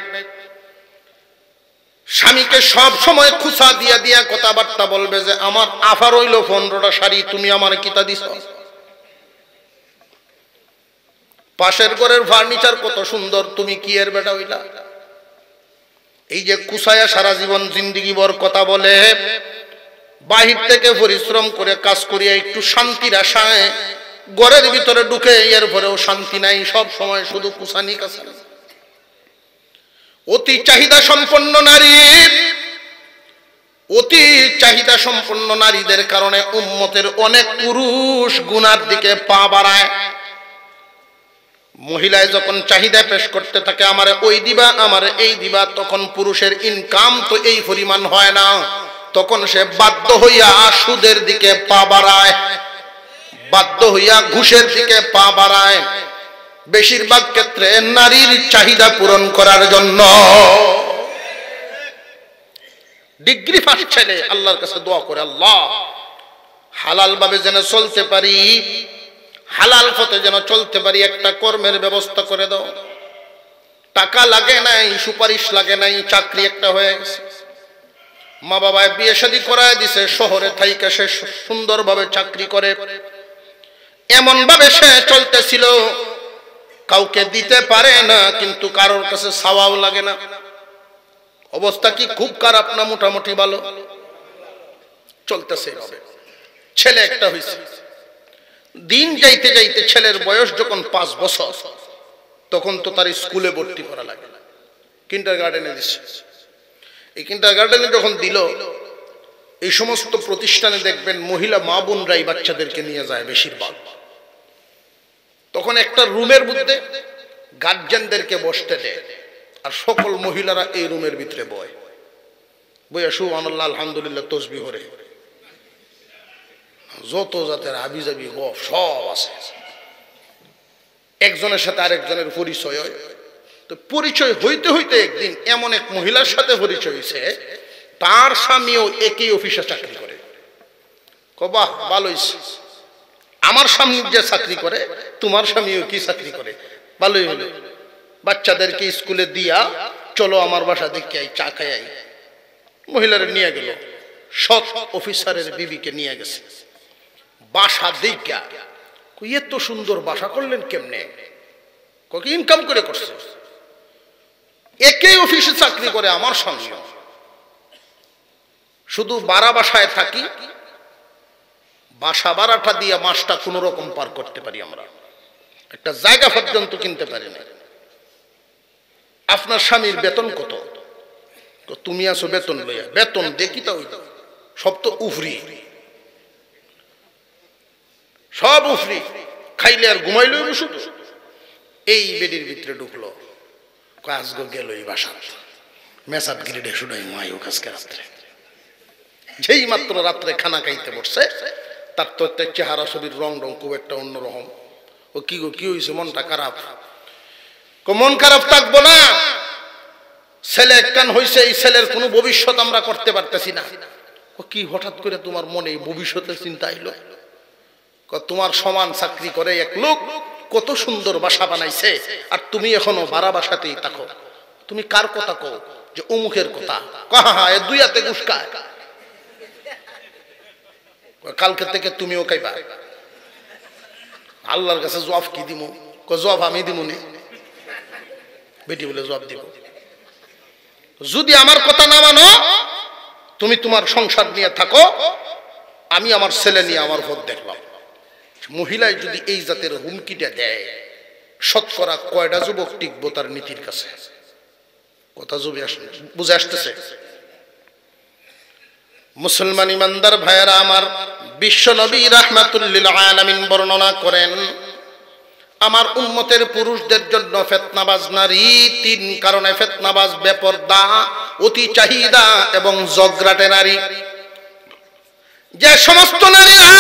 স্বামীকে সব সময় খুসা দিয়া দিয়া কথাবার্তা বলবে যে আমার আফার হইল 15টা শাড়ি, তুমি আমার কিতা দিছ? পাশের ঘরের ফার্নিচার কত সুন্দর, তুমি কি এর বেটা হইলা? এই যে কুসায়া সারা জীবন জিন্দিগি ভর কথা বলে, বাহির থেকে পরিশ্রম করে কাজ করিয়া একটু শান্তির আশায় ঘরের ভিতরে ঢুকে এর পরেও শান্তি নাই, সব সময় শুধু কুসানি কাছানি। অতি চাহিদা সম্পন্ন নারী, অতি চাহিদা সম্পন্ন নারীদের কারণে উম্মতের অনেক পুরুষ গুনার দিকে পা বাড়ায়। মহিলায় যখন চাহিদা পেশ করতে থাকে আমারে ওই দিবা, আমারে এই দিবা, তখন পুরুষের ইনকাম তো এই পরিমাণ হয় না, তখন সে বাধ্য হইয়া সুদের দিকে পা বাড়ায়, বাধ্য হইয়া ঘুষের দিকে পা বাড়ায়, বেশিরভাগ ক্ষেত্রে নারীর চাহিদা পূরণ করার জন্য। ডিগ্রি ফার্স্ট ছেলে আল্লাহর কাছে দোয়া করে, আল্লাহ হালাল ভাবে যেন চলতে পারি, হালাল পথে যেন চলতে পারি, একটা কর্মের ব্যবস্থা করে দাও। টাকা লাগে নাই, সুপারিশ লাগে নাই, চাকরি একটা হয়ে গেছে, মা বাবায় বিয়ে শাদী করায় দিছে, শহরে থাইকা সে সুন্দরভাবে চাকরি করে, এমন ভাবে সে চলতেছিল কাউকে দিতে পারে না, কিন্তু কারোর কাছে চাওয়াও লাগে না। অবস্থা কি খুব খারাপ না মোটামুটি ভালো? চলতেছে। ছেলে একটা হয়েছে, দিন যাইতে যাইতে ছেলের বয়স যখন 5 বছর, তখন তো তার স্কুলে ভর্তি করা লাগে, কিন্ডারগার্টেনে দিচ্ছে। এই কিন্ডারগার্টেনে যখন দিল, এই সমস্ত প্রতিষ্ঠানে দেখবেন মহিলা মা বোনরাই বাচ্চাদেরকে নিয়ে যায় বেশিরভাগ। তখন একটা রুমের মধ্যে গার্জিয়ানদেরকে বসতে দেয়, আর সকল মহিলারা এই রুমের ভিতরে বয়, বইয়া সুবহানাল্লাহ আলহামদুলিল্লাহ তসবিহ করে, যত জাতের হাবিজাবি গপ সব আছে। একজনের সাথে আরেকজনের পরিচয় হয়। তো পরিচয় হইতে হইতে একদিন এমন এক মহিলার সাথে পরিচয় হয়েছে, তার স্বামীও একই অফিসে চাকরি করে। বাহ, ভালো হইছে, আমার স্বামী যে চাকরি করে তোমার স্বামীও কি চাকরি করে, ভালোই হলো। বাচ্চাদেরকে স্কুলে দিয়া চলো আমার বাসা দেখে আই, চা খাই আই। মহিলারা নিয়ে গেল, সৎ অফিসারের বিবিকে নিয়ে গেছে। বাসা দেখা এত সুন্দর বাসা করলেন কেমনে? ইনকাম করে করছে, একই অফিসে চাকরি করে আমার স্বামী, শুধু ভাড়া বাসায় থাকি, বাসা ভাড়াটা দিয়ে মাসটা কোন রকম পার করতে পারি, আমরা একটা জায়গা পর্যন্ত কিনতে পারি না। আপনার স্বামীর বেতন কত? তুমি আছো বেতন লইয়া, বেতন দেখি তো সব তো উফরি, সব উফরি, খাইলে আর ঘুমাইলে শুধু। এই বেডির ভিতরে ঢুকলো, কাজ গেল এই বাসা মেসাদ গিরিডে শুনাই মায়ও কাজকে রাত্রে, যেই মাত্র রাত্রে খানা খাইতে বসছে, তার তো চেহারা ছবির রং খুব একটা অন্যরকম। ও কি গো, কি হয়েছে? মনটা খারাপ। মন খারাপ থাকবো না, ছেলে একখান হয়েছে, এই ছেলের কোনো ভবিষ্যৎ আমরা করতে পারতেছি না। ও কি হঠাৎ করে তোমার মনে ভবিষ্যতের চিন্তা এলো? তোমার সমান চাকরি করে এক লোক কত সুন্দর বাসা বানাইছে, আর তুমি এখনো ভাড়া বাসাতেই থাকো। তুমি কার কথা কও? যে অমুকের কথা। হা, এ দুই হাতে ঘুষ খায়, কালকে থেকে তুমিও খাইবা। আল্লাহর কাছে জবাব কি দিব? জবাব আমি দিব নি, বেটি বলে জবাব দিব। যদি আমার কথা না মানো, তুমি তোমার সংসার নিয়ে থাকো, আমি আমার ছেলে নিয়ে আমার ভোট দেখলাম। মহিলায় যদি এই জাতের হুমকিটা দেয়, শতকরা কয়টা যুবক টিকবো তার নীতির কাছে? কথা বুঝে আসতেছে? মুসলমান ইমানদার ভাইয়েরা আমার, বিশ্ব নবী রাহমাতুল লিল আলামিন বর্ণনা করেন, আমার উম্মতের পুরুষদের জন্য ফিতনাবাজ নারী তিন কারণে ফিতনাবাজ, বেপরদা, অতি চাহিদা এবং জগরাটে নারী। যে সমস্ত নারীরা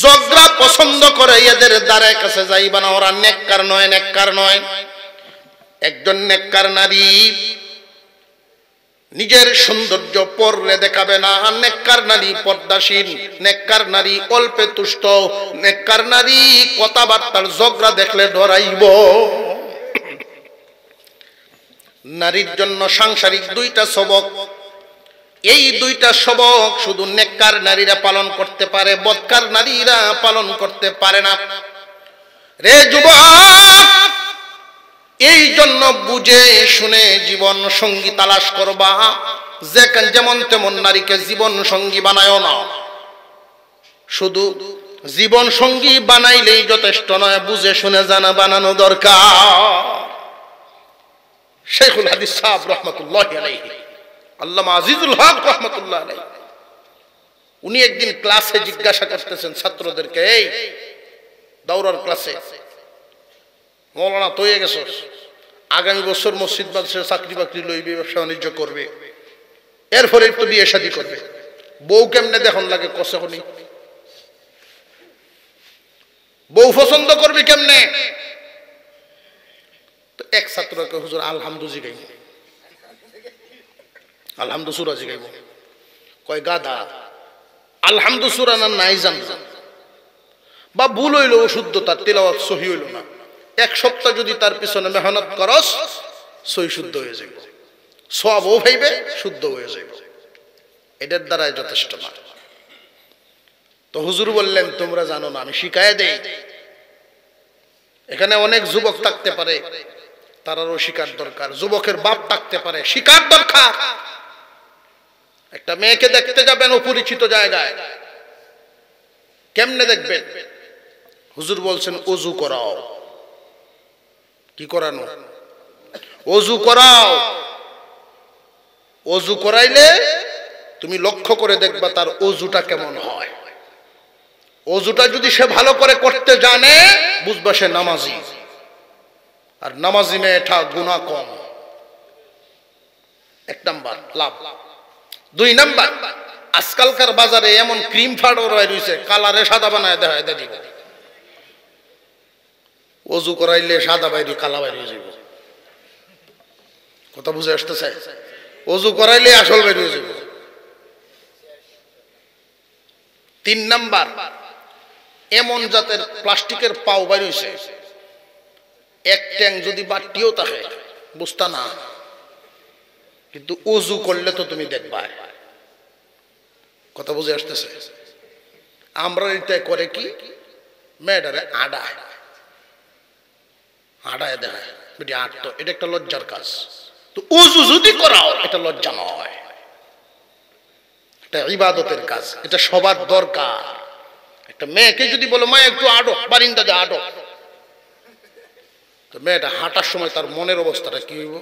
জগরা পছন্দ করে এদের দ্বারে কাছে যাইবা না, ওরা নেককার নয়, নেককার নয়। একজন নেককার নারী নিজের সৌন্দর্য পরলে দেখাবে না, নেককার নারী পর্দাশীল, নেককার নারী অল্পে তুষ্ট, নেককার নারী কথাবার্তার ঝগড়া দেখলে ডরাইব। নারীর জন্য সাংসারিক দুইটা সবক, এই দুইটা সবক শুধু নেককার নারীরা পালন করতে পারে, বদকার নারীরা পালন করতে পারে না। রে যুবক, এই জন্য বুঝে শুনে জীবন সঙ্গী তালাশ করবা। যেমন তেমন নারীকে জীবন সঙ্গী বানায়ও না। শুধু জীবন সঙ্গী বানাইলেই যথেষ্ট নয়, বুঝে শুনে জানা বানানো দরকার। শেখুল হাদিস সাহেব রহমাতুল্লাহি আলাইহি, আল্লামা আজিজুল হক রহমাতুল্লাহ আলাইহি, উনি একদিন ক্লাসে জিজ্ঞাসা করতেছেন ছাত্রদেরকে, এই দাওরার ক্লাসে, মৌলানা তো হয়ে গেছ, আগামী বছর মসজিদ মাদ্রাসায় চাকরি বাকরি লইবে, ব্যবসা বাণিজ্য করবে, এরপরে একটু বিয়ে শাদী করবে, বউ কেমনে দেখুন লাগে কষনি, বউ পছন্দ করবে কেমনে? তো এক ছাত্রকে হুজুর আলহামদু জিগাইব, আলহামদু সূরা জিগাইব। কয় গাধা, আলহামদু সূরা না নাই জান, বা ভুল হইল, অশুদ্ধ, তার তেলাওয়াত সহি হইল না, এক সপ্তাহ যদি তার পিছনে মেহনত করস, সহি শুদ্ধ হয়ে যাবে, সওয়াবও পাইবে, শুদ্ধ হয়ে যাবে, এটার দ্বারাই যথেষ্ট না। তো হুজুর বললেন, তোমরা জানো না, আমি শিখায় দেই। এখানে অনেক যুবক থাকতে পারে, তারারও শিকার দরকার। যুবকের বাপ থাকতে পারে, শিকার দরকার। একটা মেয়েকে দেখতে যাবেন অপরিচিত জায়গায়, কেমনে দেখবেন? হুজুর বলছেন ওযু করাও। কি করানো? ওযু করাও। ওযু করাইলে তুমি লক্ষ্য করে দেখবা তার ওযুটা কেমন হয়। ওযুটা যদি সে ভালো করে করতে জানে, বুঝবা সে নামাজি। আর নামাজি মেয়েটা গুনাহ কম। এক নাম্বার লাভ। দুই নাম্বার, আজকালকার বাজারে এমন ক্রিম পাউডার রয়েছে, কালারে সাদা বানায় দেয় দিব, ওযু করাইলে সাদা বাইরে কালা বাইরে হয়ে যাবে। কথা বুঝে আসতেছে? ওযু করাইলে আসল বাইরে হয়ে যাবে। তিন নাম্বার, এমন জাতের প্লাস্টিকের পাও বাইর হইছে, এক ট্যাং যদি বাটিও থাকে বুঝতা না, কিন্তু ওযু করলে তো তুমি দেখবা। কথা বুঝে আসতেছে? আমরা এটা করে কি, মেয়েটারে আডায় আডায় দেয়, বেটি আটতো, এটা একটা লজ্জার কাজ। তো ওযু যদি করাও, এটা লজ্জা নয়, এটা ইবাদতের কাজ, এটা সবার দরকার। একটা মেয়েকে যদি বলো, মা একটু আডো, বারিন্দাতে আডো, তো মেয়েটা হাঁটার সময় তার মনের অবস্থাটা কি হইব?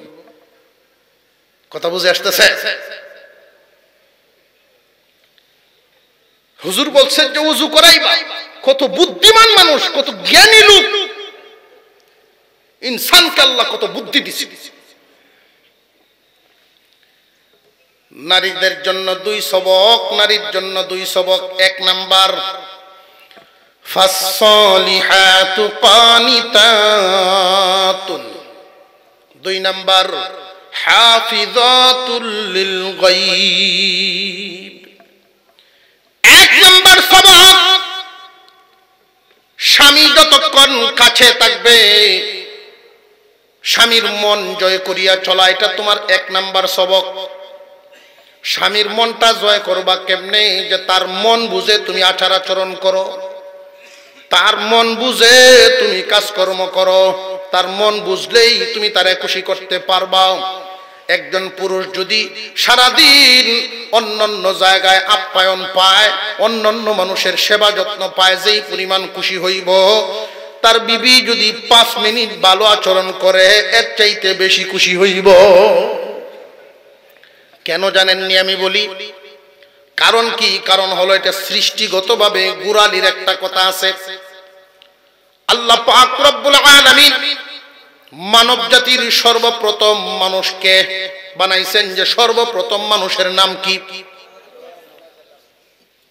কথা বুঝে আসতেছে? হুজুর বলছেন যে ওযু করাইবা। কত বুদ্ধিমান মানুষ, কত জ্ঞানী লোক, ইনসানকে আল্লাহ কত বুদ্ধি দিছে। নারীদের জন্য দুই সবক, নারীর জন্য দুই সবক। এক নাম্বার, ফাসসালিহাতু কানিতাতুন। দুই নাম্বার, হাফিজাতুল লিল গায়ব। এক নাম্বার সবক, স্বামী যতক্ষণ কাছে থাকবে, স্বামীর মন জয় করিয়া চলা, এটা তোমার এক নাম্বার সবক। স্বামীর মনটা জয় করবা কেমনে? যে তার মন বুঝে তুমি আচার আচরণ করো, তার মন বুঝে তুমি কাজকর্ম করো, তার মন বুঝলেই তুমি তারে খুশি করতে পারবা। একজন পুরুষ যদি সারাদিন অন্যান্য জায়গায় আপ্যায়ন পায়, অন্যান্য মানুষের সেবা যত্ন পায়, যেই পরিমাণ খুশি হইব, তার বিবি যদি 5 মিনিট ভালো আচরণ করে এর চাইতে বেশি খুশি হইব। কেন জানেননি আমি বলি? কারণ কি? কারণ হলো এটা সৃষ্টিগতভাবে গুরালির একটা কথা আছে। আল্লাহ পাক রব্বুল আলামিন মানব জাতির সর্বপ্রথম মানুষকে বানাইছেন, যে সর্বপ্রথম মানুষের নাম কি?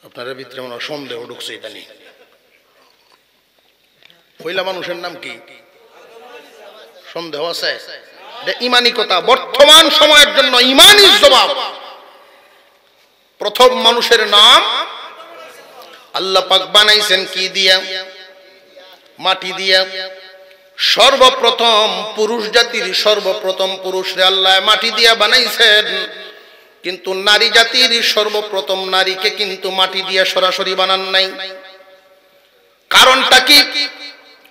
আপনাদের ভিতরে মনে সন্দেহ ঢুকছে এটা নিয়ে। পয়লা মানুষের নাম কি? সন্দেহ আছে? এটা ইমানি কথা, বর্তমান সময়ের জন্য ইমানি জবাব। প্রথম মানুষের নাম আল্লাহ পাক বানাইছেন কি দিয়া? মাটি দিয়া। সর্বপ্রথম পুরুষ জাতির সর্বপ্রথম পুরুষরে আল্লাহ মাটি দিয়া বানাইছেন, কিন্তু নারী জাতির সর্বপ্রথম নারীকে কিন্তু মাটি দিয়া সরাসরি বানান নাই। কারণটা কি?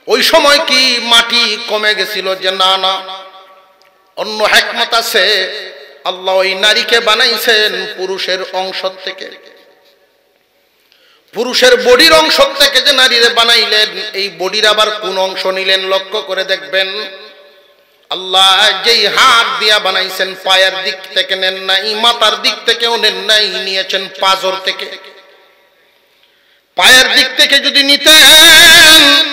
ওই সময় কি মাটি কমে গেছিল? যে না না, অন্য হিকমত আছে। আল্লাহ ওই নারীকে বানাইছেন পুরুষের অংশ থেকে, পুরুষের বডির অংশ থেকে যে নারীরে বানাইলেন, এই বডির আবার কোন অংশ নিলেন লক্ষ্য করে দেখবেন। আল্লাহ যেই হাত দিয়া বানাইছেন পায়ের দিক থেকে নেন নাই, মাথার দিক থেকেও নেন নাই, নিয়েছেন পাজর থেকে। পায়ের দিক থেকে যদি নিতেন,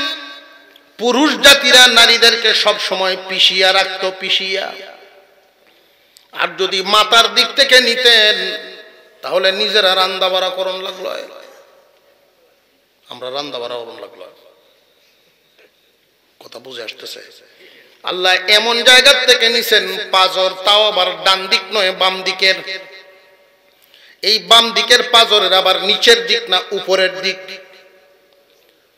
পুরুষ জাতিরা নারীদেরকে সব সময় পিছিয়ে রাখতো, পিছিয়ে। আর যদি মাথার দিক থেকে নিতেন, তাহলে নিজেরা রান্দা বাড়া করণ লাগলো। আমরা রান্দা বাড়া করণ লাগলো। কথা বুঝে আসতেছে? আল্লাহ এমন জায়গার থেকে নিছেন পাজর, তাও আবার ডান দিক নয়, বাম দিকের। এই বাম দিকের পাজরের আবার নিচের দিক না, উপরের দিক।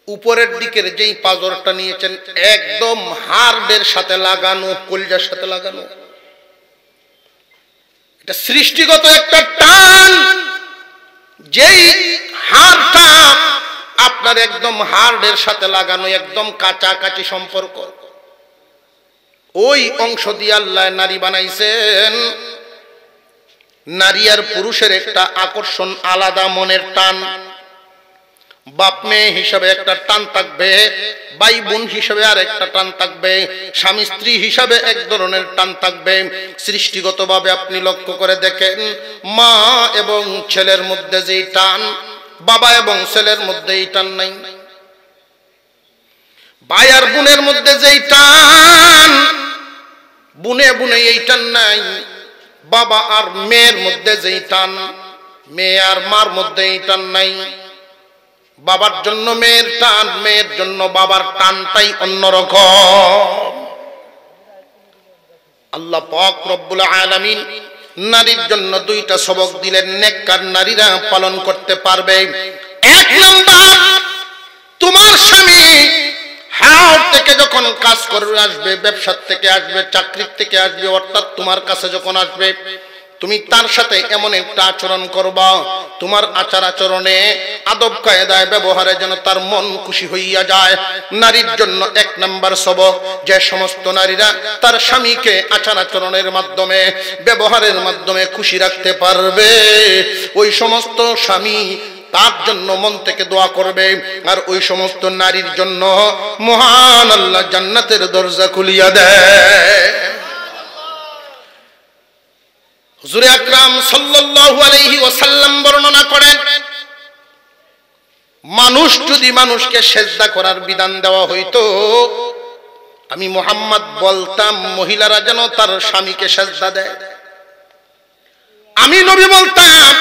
উপরের দিকের যেই পাজরটা নিয়েছেন একদম হাড়ের সাথে লাগানো, কলিজার সাথে লাগানো। এটা সৃষ্টিগত একটা টান। যেই হাড়টা আপনার একদম হাড়ের সাথে লাগানো, একদম কাছাকাছি সম্পর্ক, ওই অংশ দিয়ে আল্লাহ নারী বানাইছেন। নারী আর পুরুষের একটা আকর্ষণ আলাদা, মনের টান। বাপ মেয়ে হিসাবে একটা টান থাকবে, ভাই বোন হিসাবে আর একটা টান থাকবে, স্বামী স্ত্রী হিসাবে এক ধরনের টান থাকবে। সৃষ্টিগতভাবে আপনি লক্ষ্য করে দেখেন, মা এবং ছেলের মধ্যে যেই টান, বাবা এবং ছেলের মধ্যে এই টান নাই। ভাই আর বোনের মধ্যে যেই টান, বুনে বুনে এই টান নাই। বাবা আর মেয়ের মধ্যে যেই টান, মেয়ে আর মার মধ্যে এই টান নাই। বাবার জন্য মেয়ের টান, মেয়ের জন্য বাবার টানটাই অন্যরকম। আল্লাহ পাক রব্বুল আলামিন নারীর জন্য দুইটা সবক দিলেন, নেককার নারীরা পালন করতে পারবে। এক নাম্বার, তোমার স্বামী হাট থেকে যখন কাজ করে আসবে, ব্যবসা থেকে আসবে, চাকরি থেকে আসবে, অর্থাৎ তোমার কাছে যখন আসবে, তুমি তার সাথে এমন একটা আচরণ করবা, তোমার আচার আচরণে, আদব কায়দায়, ব্যবহারে যেন তার মন খুশি হইয়া যায়। নারীর জন্য এক নাম্বার সবক, যে সমস্ত নারীরা তার স্বামীকে আচার আচরণের মাধ্যমে, ব্যবহারের মাধ্যমে খুশি রাখতে পারবে, ওই সমস্ত স্বামী তার জন্য মন থেকে দোয়া করবে। আর ওই সমস্ত নারীর জন্য মহান আল্লাহ জান্নাতের দরজা খুলিয়া দেয়। হুজুর আকরাম সাল্লাল্লাহু আলাইহি ওয়াসাল্লাম বর্ণনা করেন, মানুষ যদি মানুষকে সেজদা করার বিধান দেওয়া হইতো, আমি মুহাম্মদ বলতাম মহিলারা যেন তার স্বামীকে সেজদা দেয়। আমি নবী বলতাম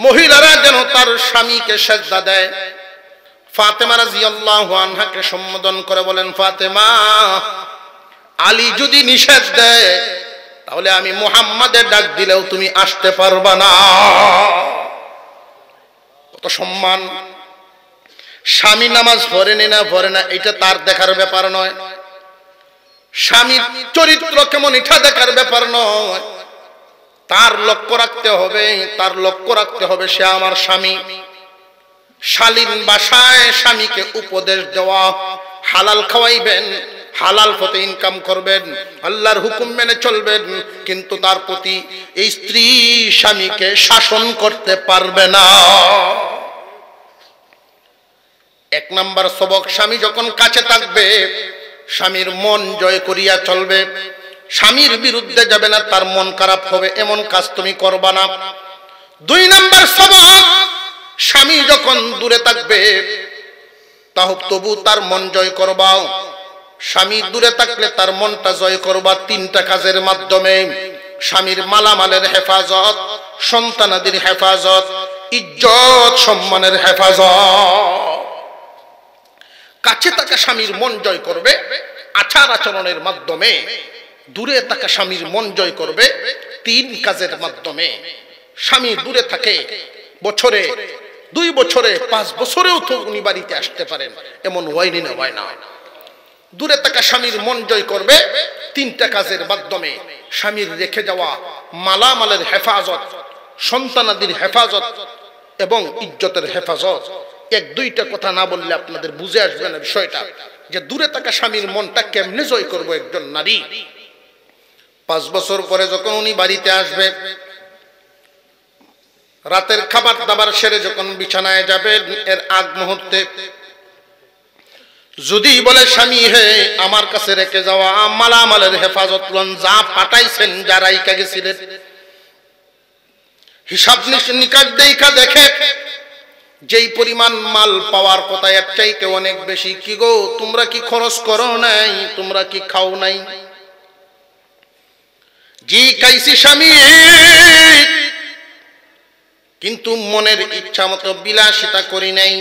মহিলারা যেন তার স্বামীকে সেজদা দেয়। ফাতেমা রাদিয়াল্লাহু আনহাকে সম্বোধন করে বলেন, ফাতেমা, আলী যদি নিষেধ দেয়, তাহলে আমি মুহাম্মাদের ডাক দিলেও তুমি আসতে পারবা না। কত সম্মান! স্বামী নামাজ পড়ে না পড়ে না এটা তার দেখার ব্যাপার নয়, স্বামীর চরিত্র কেমন এটা দেখার ব্যাপার নয়। তার লক্ষ্য রাখতে হবে, তার লক্ষ্য রাখতে হবে সে আমার স্বামী। শালীন ভাষায় স্বামীকে উপদেশ দেওয়া, হালাল খাওয়াইবেন, হালাল পথে ইনকাম করবেন, আল্লাহর হুকুম মেনে চলবেন, কিন্তু তার প্রতি এই স্ত্রী স্বামীকে শাসন করতে পারবে না। এক নাম্বার সবক, স্বামী যখন কাছে থাকবে স্বামীর মন জয় করিয়া চলবে, স্বামীর বিরুদ্ধে যাবে না, তার মন খারাপ হবে এমন কাজ তুমি করবা না। 2 নাম্বার সবক, স্বামী যখন দূরে থাকবে তাও তবু তার মন জয় করবা। স্বামী দূরে থাকলে তার মনটা জয় করবা 3টা কাজের মাধ্যমে। স্বামীর মালামালের হেফাজত, সন্তানাদির হেফাজত, ইজ্জত সম্মানের হেফাজত। কাছে থাকা স্বামীর মন জয় করবে আচার আচরণের মাধ্যমে, দূরে থাকা স্বামীর মন জয় করবে 3 কাজের মাধ্যমে। স্বামী দূরে থাকে বছরে 2 বছরে 5 বছরেও তো উনি বাড়িতে আসতে পারেন, এমন হয়নি না, হয় না। দূরে থাকা স্বামীর মন জয় করবে 3টা কাজের মাধ্যমে। স্বামীর রেখে যাওয়া মালামালের হেফাজত, সন্তানাদির হেফাজত এবং ইজ্জতের হেফাজত। 1-2টা কথা না বললে আপনাদের বুঝে আসবে না বিষয়টা, যে দূরে থাকা স্বামীর মনটা কেমনে জয় করবো একজন নারী। 5 বছর পরে যখন উনি বাড়িতে আসবে, রাতের খাবার দাবার সেরে যখন বিছানায় যাবেন, এর আগ মুহূর্তে যদি বলে স্বামী হে আমার কাছে রেখে যাওয়া মালামালের হেফাজত লন, যা পাঠাইছেন, যা রাইকা গেছিলেন, হিসাব নিকাশ দেখা দেখে যেই পরিমাণ মাল পাওয়ার কথা এর চাইতে অনেক বেশি। কি গো, তোমরা কি খরচ করো নাই? তোমরা কি খাও নাই? জি খাইছি স্বামী, কিন্তু মনের ইচ্ছা মতো বিলাসিতা করি নাই।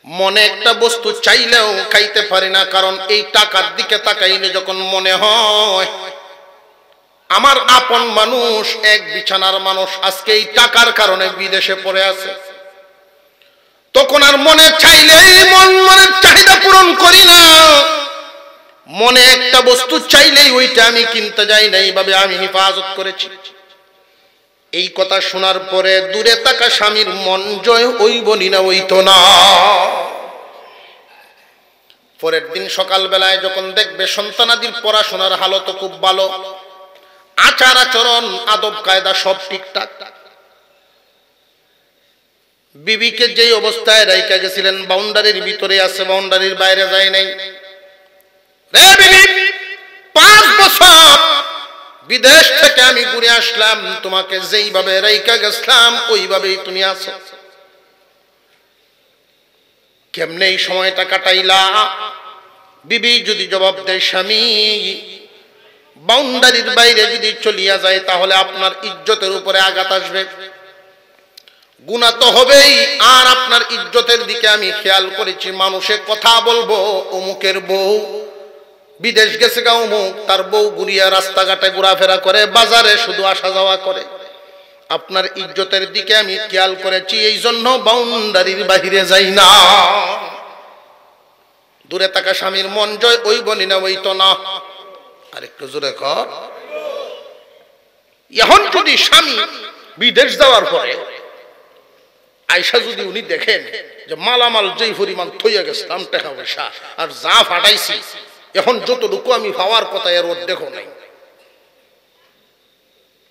মনে একটা বস্তু চাইলেও খাইতে পারি না, কারণ এই টাকার দিকে তাকাইলে যখন মনে হয় আমার আপন মানুষ, এক বিছানার মানুষ আজকে এই টাকার কারণে বিদেশে পড়ে আছে, তখন আর মনে চাইলেই মনের চাহিদা পূরণ করি না। মনে একটা বস্তু চাইলেই ওইটা আমি কিনতে যাই না, এইভাবে আমি হেফাজত করেছি। এই কথা শোনার পরে দূরে থাকা স্বামীর মন জয় হইবনি না, হইতো না। পরের দিন সকালবেলায় যখন দেখবে সন্তানাদির পড়াশোনার হালত খুব ভালো, আচার আচরণ আদব কায়দা সব ঠিকঠাক, বিবিকে যেই অবস্থায় রাইখা গেছিলেন বাউন্ডারির ভিতরে আছে, বাউন্ডারির বাইরে যায় নাই। রে বিবি, 5 বছর বিদেশ থেকে আমি ঘুরে আসলাম, তোমাকে যেইভাবে রাইখা গেছিলাম ওইভাবেই তুমি আছো। কেমনে এই সময়টা কাটাইলা? বিবি যদি জবাব দেয় স্বামী বাউন্ডারির বাইরে যদি চলিয়া যায় তাহলে আপনার ইজ্জতের উপরে আঘাত আসবে, গুনাহ তো হবেই, আর আপনার ইজ্জতের দিকে আমি খেয়াল করেছি। মানুষে কথা বলবো অমুকের বউ বিদেশ গেছে গা, অমুক তার বউ ঘুরিয়া রাস্তাঘাটে ঘোরাফেরা করে, বাজারে শুধু আসা যাওয়া করে। আপনার ইজ্জতের দিকে আমি খেয়াল করেছি, এই জন্য বাউন্ডারির বাহিরে যাই না। দূরে থাকা স্বামীর মন জয় ওইবনি না, ওইতো না। আর একটু জোরে কর। এখন যদি স্বামী বিদেশ যাওয়ার পরে আয়সা যদি উনি দেখেন যে মালামাল যেই পরিমাণ থইয়া গেছিলাম টাকা পয়সা আর যা ফাটাইছি, এখন যতটুকু আমি পাওয়ার কথা এর দেখো নাই,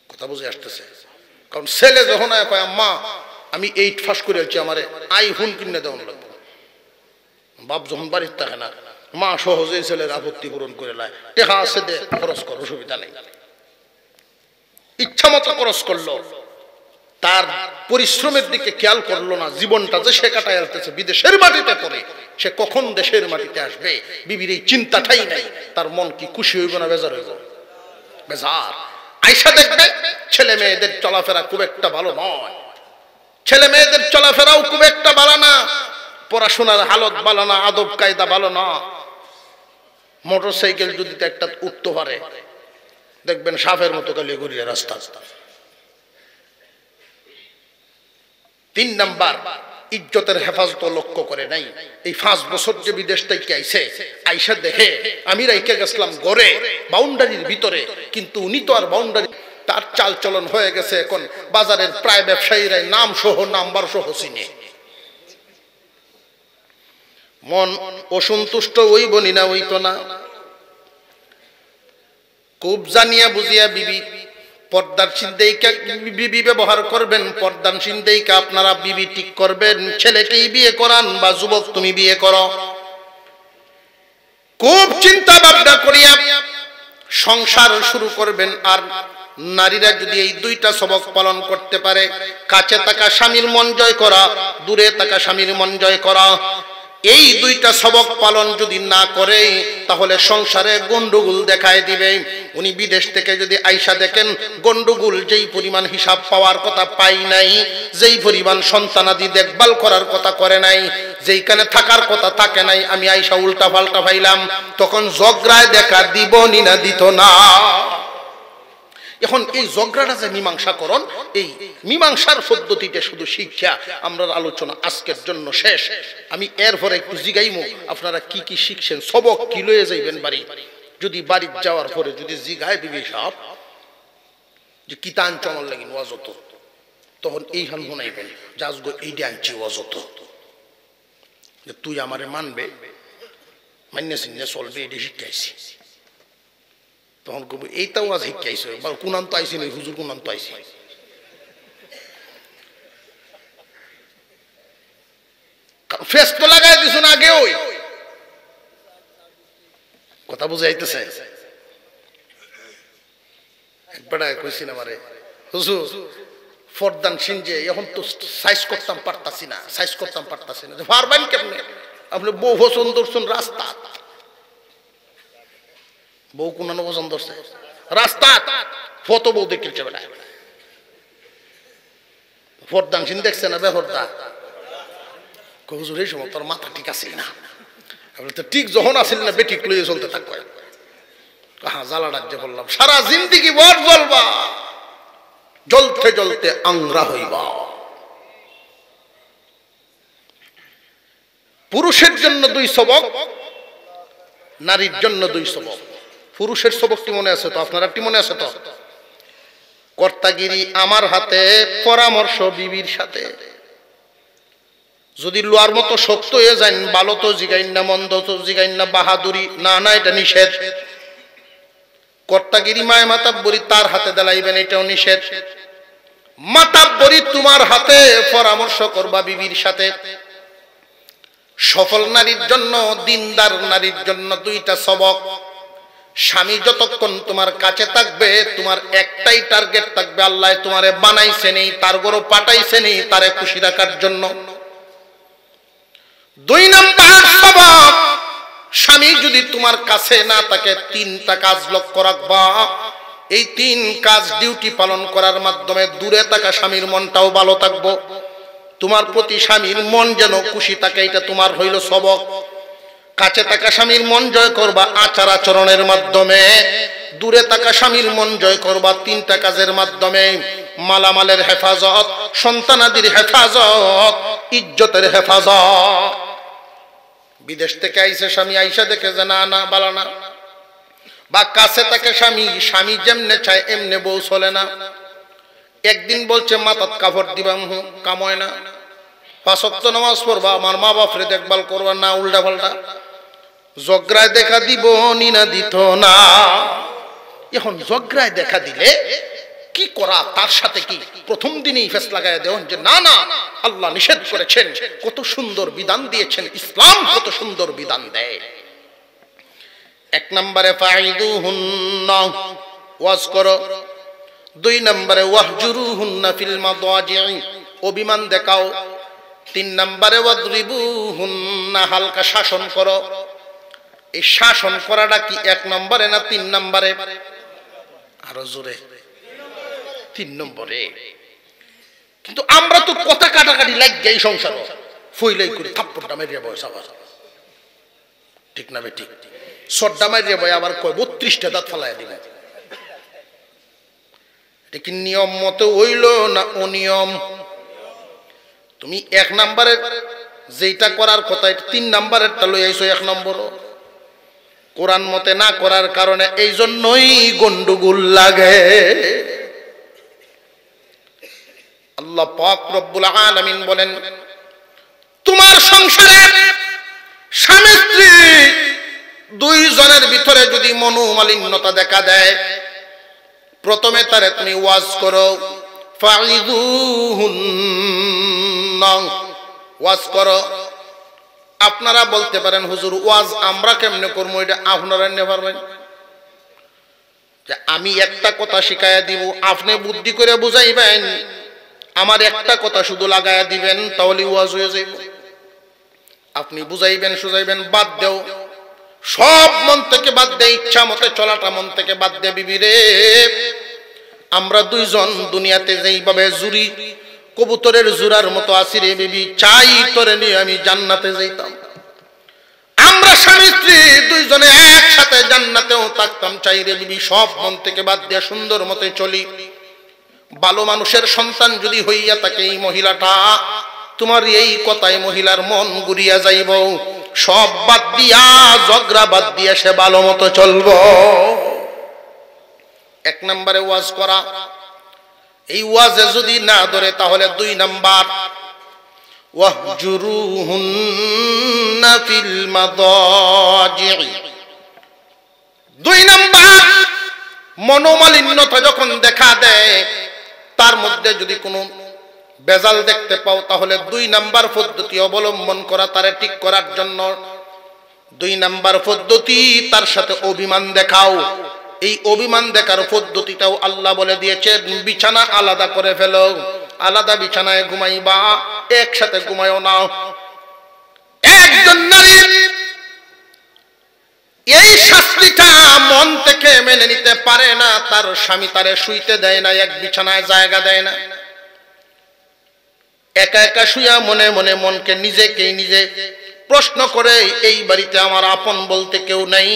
কথা বুঝে আসতেছে? কারণ ছেলে যখন কয় আম্মা আমি 8 পাস করে আছি, আমারে আইফোন কিনে দেওয়া লাগবে, বাপ যখন বাড়ির থাকে না, মা সহজেই ছেলের আপত্তি পূরণ করে নেয়, টাকা আছে দে খরচ কর, অসুবিধা নেই। ইচ্ছা মতো খরচ করলো, তার পরিশ্রমের দিকে খেয়াল করলো না। জীবনটা যে সে কাটায় আসতেছে বিদেশের মাটিতে পড়ে, সে কখন দেশের মাটিতে আসবে বিবির এই চিন্তাটাই নাই। তার মন কি খুশি হইব না বেজার হইব? বেজার। আয়সা দেখবে ছেলে মেয়েদের চলাফেরা খুব একটা ভালো নয়, ছেলে মেয়েদের চলাফেরাও খুব একটা ভালো না, পড়াশোনার হালত ভালো না, আদব কায়দা ভালো না। মোটর সাইকেল যদি একটা উঠতে পারে দেখবেন সাপের মতো কালিয়ে ঘুরিয়ে রাস্তা। 3 নাম্বার, ইজ্জতের হেফাজত লক্ষ্য করে নাই। এই 5 বছর যে বিদেশ থেকে আইছে, আইসা দেখে আমি রাইখা গেছিলাম ঘরে বাউন্ডারির ভিতরে, কিন্তু উনি তো আর বাউন্ডারি, তার চাল চলন হয়ে গেছে এখন বাজারের প্রায় ব্যবসায়ীরা নাম সহ নাম্বার সহ চিনে। মন অসন্তুষ্ট হইবনি না, হইতো না। খুব জানিয়া বুঝিয়া বিবি পর্দাশীল দেইকা বিবি ব্যবহার করবেন, পর্দাশীল দেইকা আপনারা বিবি ঠিক করবেন। ছেলেকেই বিয়ে করান বা যুবক তুমি বিয়ে করো, খুব চিন্তা ভাবনা করিয়া সংসার শুরু করবেন। আর নারীরা যদি এই দুইটা সবক পালন করতে পারে, কাছে থাকা স্বামীর মন জয় করা, দূরে থাকা স্বামীর মন জয় করা, এই দুইটা সবক পালন যদি না করে তাহলে সংসারে গন্ডগোল দেখায় দিবে। উনি বিদেশ থেকে যদি আইসা দেখেন গন্ডগোল যেই পরিমাণ হিসাব পাওয়ার কথা পাই নাই, যেই পরিমাণ সন্তানাদি দেখভাল করার কথা করে নাই, যেইখানে থাকার কথা থাকে নাই, আমি আইসা উল্টা পাল্টা পাইলাম, তখন ঝগড়ায় দেখা দিব না দিত না। এখন এই ঝগড়াটা যে মীমাংসা করণ, এই মীমাংসার পদ্ধতিটা শুধু শিক্ষা। আমরা আলোচনা আজকের জন্য শেষ। আমি এরপরে একটু জিগাইমু আপনারা কি কি শিখছেন, সবক কি লয়ে যাইবেন বাড়ি। যদি বাড়ি যাওয়ার পরে যদি জিগায় বিবি সাহেব যে কিতান চমল লাগিন ওয়াজত, তখন এইখান শোনাইবেন যাজগো এইটা আনছি ওয়াজত, যে তুই আমারে মানবে, মান্য চিন্নে চলবে, এটি শিখাইছি। তখন কব এইটাও আজ শিখাইছে, বা কোনান্ত আইসি নেই হুজুর, কোনান্ত আইসি। ফেস তো লাগাই দিছ না আগে, ওই কথা বুঝাইতেছে। একবার কইছি না আমারে, হুজুর ফরদান সিনজে এখন তো সাইজ করতাম পারতাছি না, সাইজ করতাম পারতাছি না। পারবেন কেমনে? আপনি বউ পছন্দ করছেন রাস্তা, বউ কোনানো পছন্দ করছে রাস্তা, ফত বউ দেখছে বেটা, ফরদান সিন দেখছে না বেহরদা। হুজুর এই সময় তোর মাথা ঠিক আছে না, তো ঠিক যখন আসিল না বেঠিক লইয়ে চলতে থাকবে। হ্যাঁ জ্বালা ডাকতে বললাম, সারা জিন্দিগি বর জ্বলবা, জ্বলতে জ্বলতে আংরা হইবা। পুরুষের জন্য 2 সবক, নারীর জন্য 2 সবক। পুরুষের সবকটি মনে আছে তো? আপনারটি মনে আছে তো? কর্তাগিরি আমার হাতে, পরামর্শ বিবির সাথে। যদি লোয়ার মতো শক্ত হয়ে যান, ভালো তো জিগাইন না, মন্দ তো জিগাইন না, বাহাদুরি না, না এটা নিষেধ। কর্তাগিরি মায় মাতাব্বরি তার হাতে দেলাইবেন, এটাও নিষেধ। মাতাব্বরি তোমার হাতে, পরামর্শ করবা বিবির সাথে। সফল নারীর জন্য, দিনদার নারীর জন্য 2টা সবক। স্বামী যতক্ষণ তোমার কাছে থাকবে, তোমার একটাই টার্গেট থাকবে, আল্লাহ তোমারে বানাইছে নেই, তার গরো পাঠাইছে নেই তারে খুশি রাখার জন্য। 2 নাম্বার সবক, স্বামী যদি তোমার কাছে না থাকে 3টা কাজ লক্ষ্য রাখবা। এই 3 কাজ ডিউটি পালন করার মাধ্যমে দূরে থাকা স্বামীর মনটাও ভালো থাকবো, তোমার প্রতি স্বামীর মন যেন খুশি থাকে, এটা তোমার হইল সবক। কাছে থাকা স্বামীর মন জয় করবা আচার আচরণের মাধ্যমে, দূরে থাকা স্বামীর মন জয় করবা 3টা কাজের মাধ্যমে। মালামালের হেফাজত, সন্তানাদির হেফাজত, ইজ্জতের হেফাজত। বিদেশ থেকে আইসে স্বামী, আইসা দেখে যে না না বালা না, বা কাছে থাকে স্বামী, স্বামী যেমনে চায় এমনে বউ চলে না। একদিন বলছে মাথাত কাপড় দিবাম, কাম হয় না। 5 ওয়াক্ত নামাজ পড়বা, আমার মা বাপরে দেখভাল করবা না, উল্টা পাল্টা। ঝগড়ায় দেখা দিব না দিত না। এখন ঝগড়ায় দেখা দিলে কি করা, তার সাথে কি প্রথম দিনেই ফেস লাগায় দেওয়া যে না না, আল্লাহ নিষেধ করেছেন, কত সুন্দর বিধান দিয়েছেন, ইসলাম কত সুন্দর বিধান দেয়। 1 নম্বরে ফাইদুহুন্না, ওয়াজ করো। 2 নম্বরে ওয়াহজুরুহুন্না ফিল মাদাজি'i, অভিমান দেখাও। 3 নম্বরে ওয়াদরিবুহুন্না, হালকা শাসন করো। এই শাসন করাটা কি 1 নম্বরে না 3 নম্বরে? আরো জোরে, 3 নম্বরে। কিন্তু আমরা তো কথা কাটাকাটি লাগছে এই সংসার, ফইলাই করে থাপ্পড়টা মারিয়া বয়স আবার, ঠিক না বে ঠিক? সড্ডা মারিয়া বয় আবার কয় 32টা দাঁত ফালাইয়া দিবে। এটা কি নিয়ম মতো হইল না অনিয়ম? তুমি 1 নম্বরে যেটা করার কথা, 3 নম্বরেরটা লই আইছো 1 নম্বর। কোরআন মতে না করার কারণে এই জন্যই গন্ডগোল লাগে। আল্লাহ পাক রব্বুল আলামিন বলেন, তোমার সংসারে স্বামী স্ত্রী 2 জনের ভিতরে যদি মনোমালিন্যতা দেখা দেয়, প্রথমে তারে তুমি ওয়াজ করো, ফাইযুহুন্না, ওয়াজ করো। আপনারা বলতে পারেন হুজুর ওয়াজ আমরা কেমনে করবো, এটা আপনারা নিতে পারবেন? যে আমি একটা কথা শিখাইয়া দিব, আপনি বুদ্ধি করে বুঝাইবেন, আমার একটা কথা শুধু লাগাইয়া দিবেন, তাহলে ওয়াজ হয়ে যাইব। আপনি বুঝাইবেন সুজাইবেন, বাদ দেও, সব মন থেকে বাদ দে, ইচ্ছা মতে চলাটা মন থেকে বাদ দে। বিবি রে, আমরা দুইজন দুনিয়াতে যেইভাবে জুরি কবুতরের জুরার মতো আছি রে বিবি, চাই তোরে নিয়ে আমি জান্নাতে যাইতাম। আমরা স্বামী স্ত্রী দুইজনে একসাথে জান্নাতেও থাকতাম, চাই রে বিবি। সব মন থেকে বাদ দিয়ে সুন্দর মতে চলি। ভালো মানুষের সন্তান যদি হইয়া থাকে এই মহিলাটা, তোমার এই কথায় মহিলার মন ঘুরিয়া যাইব, সব বাদ দিয়া ঝগড়া বাদ দিয়া সে ভালো মতো চলবো। এক নম্বরে ওয়াজ করা। এই ওয়াজে যদি না ধরে তাহলে 2 নাম্বার, ওয়াহজুরুহুন্না ফিল মাদাজি। 2 নাম্বার, মনোমালিন্যতা যখন দেখা দেয়, তার মধ্যে যদি কোনো বেজাল দেখতে পাও, তাহলে 2 নাম্বার পদ্ধতি অবলম্বন করা তারে ঠিক করার জন্য। 2 নাম্বার পদ্ধতি, তার সাথে অভিমান দেখাও। এই অভিমান দেখার পদ্ধতিটাও আল্লাহ বলে দিয়েছেন, বিছানা আলাদা করে ফেলো, আলাদা বিছানায় ঘুমাইবা, একসাথে ঘুমায়ও না। একজন নারী এই শাস্তিটা মন থেকে মেনে নিতে পারে না, তার স্বামী তারে শুইতে দেয় না, এক বিছানায় জায়গা দেয় না। একা একা শুয়া মনে মনে মনকে নিজেকেই নিজে প্রশ্ন করে, এই বাড়িতে আমার আপন বলতে কেউ নাই,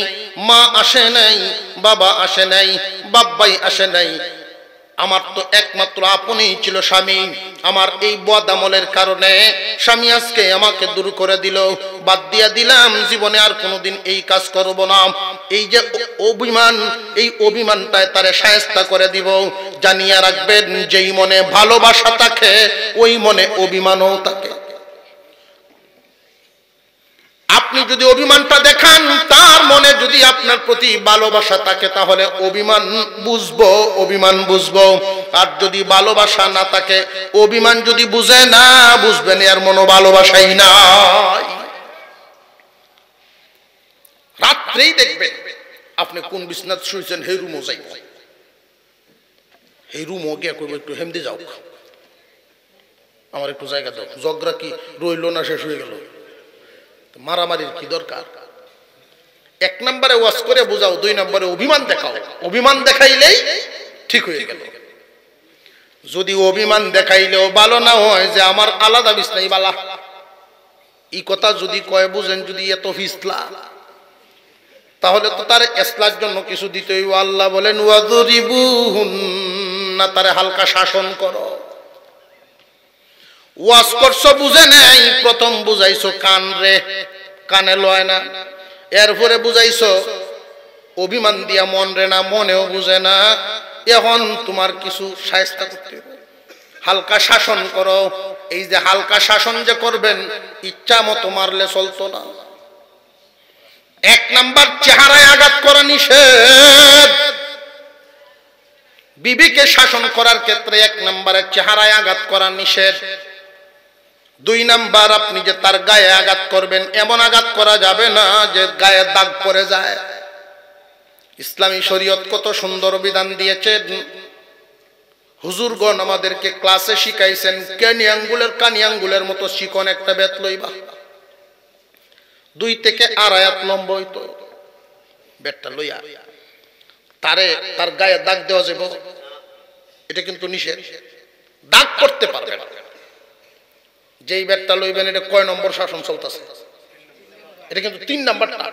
মা আসে নাই, বাবা আসে নাই, বাব্বাই আসে নাই, আমার তো একমাত্র আপনই ছিল স্বামী। আমার এই বদ আমলের কারণে স্বামী আজকে আমাকে দূর করে দিল, বাদ দিয়া দিলাম, জীবনে আর কোনোদিন এই কাজ করব না। এই যে অভিমান, এই অভিমানটায় তারে শায়েস্তা করে দিব। জানিয়া রাখবেন, যেই মনে ভালোবাসা থাকে ওই মনে অভিমানও থাকে। আপনি যদি অভিমানটা দেখান, তার মনে যদি আপনার প্রতি ভালোবাসা থাকে, তাহলে অভিমান বুঝবো, অভিমান বুঝবো। আর যদি ভালোবাসা না থাকে, অভিমান যদি বুঝে না, বুঝবেন এর মনো ভালোবাসাই নাই। রাত্রেই দেখবেন আপনি কোন বিছনাত শুয়েছেন, হে রুমও যাই, হে রুমও গিয়া করবো একটু হেমদি যাও, আমার একটু জায়গা দাও। ঝগড়া কি রইল না, শেষ হয়ে গেল? মারামারির কি দরকার? 1 নম্বরে ওয়াজ করে বুঝাও, 2 নম্বরে অভিমান দেখাও। অভিমান দেখাইলেই ঠিক হয়ে গেল। যদি অভিমান দেখাইলেও ভালো না হয় যে আমার আলাদা বিছনাই বালা, এই কথা যদি কয়, বুঝেন যদি এত ফিসলা, তাহলে তো তার ইসলার জন্য কিছু দিতে হইব। আল্লাহ বলেন, ওয়াযরিবুহুন্না, তারে হালকা শাসন করো। ওয়াজ করছো বুঝে নাই, প্রথম বুঝাইছো কান রে, কানে লয় না। এরপরে বুঝাইছো অভিমান দিয়া মন রে, না মনেও বুঝে না। এখন তোমার কিছু শায়েস্তা করতে হবে, হালকা শাসন করো। এই যে হালকা শাসন যে করবেন, ইচ্ছা মতো মারলে চলতো না। 1 নাম্বার, চেহারায় আঘাত করা নিষেধ। বিবিকে শাসন করার ক্ষেত্রে 1 নম্বরে চেহারায় আঘাত করা নিষেধ। 2 নাম্বার, আপনি যে তার গায়ে আঘাত করবেন, এমন আঘাত করা যাবে না যে গায়ে দাগ পড়ে যায়। ইসলামী শরীয়ত কত সুন্দর বিধান দিয়েছেন। হুজুরগণ আমাদেরকে ক্লাসে শিখাইছেন, কানি আঙ্গুলের মতো চিকন একটা বেত লইবা, 2 থেকে 8 আয়াত লম্বা হইতো, বেতটা লইয়া তারে তার গায়ে দাগ দেওয়া যাবে, এটা কিন্তু নিষেধ। দাগ করতে পারবে না। যেই বেতটা লইবেন, এটা কয় নম্বর শাসন চলতেছে? এটা কিন্তু 3 নাম্বারটা।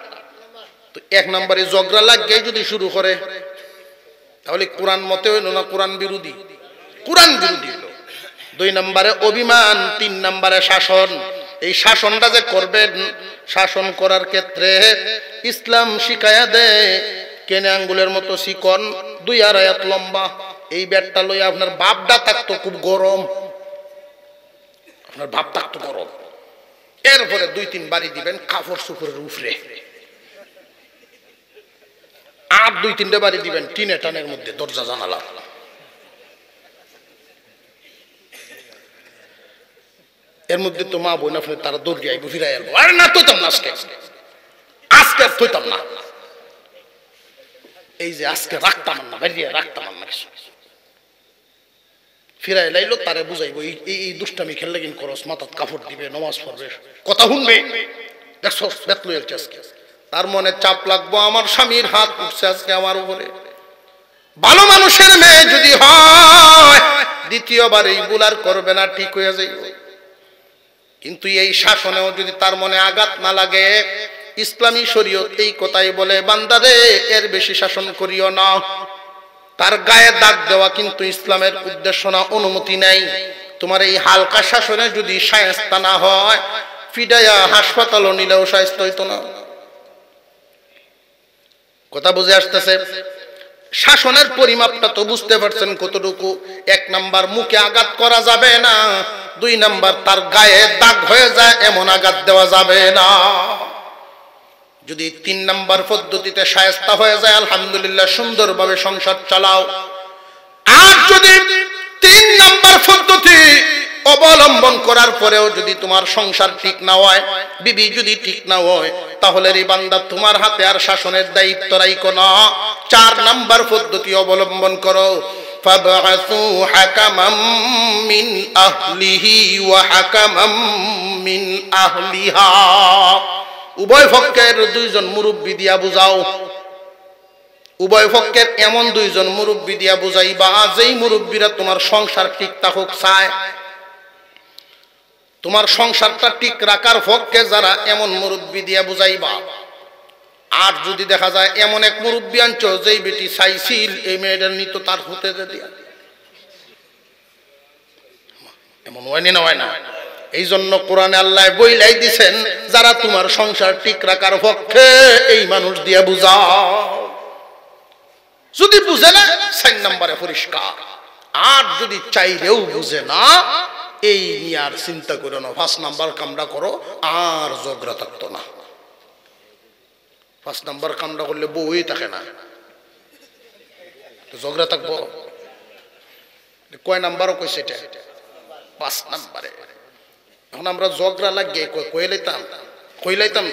তো 1 নম্বরে ঝগড়া লাগিয়ে যদি শুরু করে, তাহলে কোরআন মতে হইল না, কোরআন বিরোধী, কোরআন বিরোধী হইল। 2 নম্বরে অভিমান, 3 নম্বরে শাসন। এই শাসনটা যে করবেন, শাসন করার ক্ষেত্রে ইসলাম শিখায়া দেয়, কেনে আঙ্গুলের মতো চিকন, 2 আয়াত লম্বা। এই বেতটা লইয়া আপনার বাপটা থাকতো খুব গরম, আপনার বাপ থাকতো গরম, এরপরে 2-3 বাড়ি দিবেন কাপড় সুপুরের উপরে। আর 2-3টা বাড়ি দিবেন টিনে টানের মধ্যে দরজা জানালা। এর মধ্যে তো মা বোন আপনি তারা দৌড়ে আইব ফিরাই আলবো, আরে না তোতাম না আজকে আর থইতাম না, এই যে আজকে রাখতাম না বেরিয়ে রাখতাম না কিছু ফিরাই লাইলো তারে বুঝাইবো এই দুষ্টামি খেললে কিন করস, মাথাত কাপড় দিবে, নামাজ পড়বে, কথা শুনবে, দেখছো বেত লইছে আজকে। তার মনে চাপ লাগবো আমার স্বামীর হাত উঠছে আজকে আমার উপরে। ভালো মানুষের মেয়ে যদি হয় দ্বিতীয়বার এই বুলার করবে না, ঠিক হয়ে যাইবে। কিন্তু এই শাসনেও যদি তার মনে আঘাত না লাগে, ইসলামী শরীয়ত এই কথাই বলে বান্দারে এর বেশি শাসন করিও না। তার গায়ে দাগ দেওয়া কিন্তু ইসলামের উদ্দেশ্য না, অনুমতি নাই। তোমার এই হালকা শাসনে যদি শায়েস্তা না হয়, ফিডাইয়া হাসপাতালও নিলেও শায়েস্তা হইতো না। কথা বুঝে আসতেছে? শাসনের পরিমাপটা তো বুঝতে পারছেন কতটুকু। 1 নাম্বার মুখে আঘাত করা যাবে না, 2 নাম্বার তার গায়ে দাগ হয়ে যায় এমন আঘাত দেওয়া যাবে না। যদি 3 নাম্বার পদ্ধতিতে শায়েস্তা হয়ে যায় আলহামদুলিল্লাহ, সুন্দরভাবে সংসার চালাও। আর যদি 3 নাম্বার পদ্ধতি অবলম্বন করার পরেও যদি তোমার সংসার ঠিক না হয়, বিবি যদি ঠিক না হয়, তাহলে রে বান্দা তোমার হাতে আর শাসনের দায়িত্ব রাখো না। 4 নাম্বার পদ্ধতি অবলম্বন করো, ফাবআসু হাকামান মিন আহলিহি ওয়া হাকামান মিন আহলিহা। উভয় পক্ষের 2 জন মুরব্বি দিয়া বুঝাও। উভয় পক্ষের এমন 2 জন মুরব্বি দিয়া বুঝাইবা যেই মুরব্বিরা তোমার সংসার ঠিক থাকুক চায়। তোমার সংসারটা ঠিক রাখার পক্ষে যারা, এমন মুরব্বি দিয়া বুঝাইবা। আর যদি দেখা যায় এমন এক মুরব্বি আনছো যেই বেটি চাইছিল এই মেয়েটার নিত তার হতে দিয়া, এমন হয়নি না, হয় না। এই জন্য কোরআনে আল্লাহ বইলাই দিছেন, যারা তোমার সংসার ঠিক রাখার পক্ষে এই মানুষ দিয়া বুঝাও। যদি বুঝে না 4 নম্বরে পরিষ্কার। আর যদি চাইলেও বুঝে না, এই নিয়ে আর চিন্তা করো না, 5 নাম্বার কামটা করো, আর ঝগড়া থাকতো না। 5 নাম্বার কামটা করলে বউই থাকে না, ঝগড়া থাকবো। কয় নাম্বারও কইছে এটা? 5 নাম্বারে। এখন আমরা ঝগড়া লাগিয়ে কইলাইতাম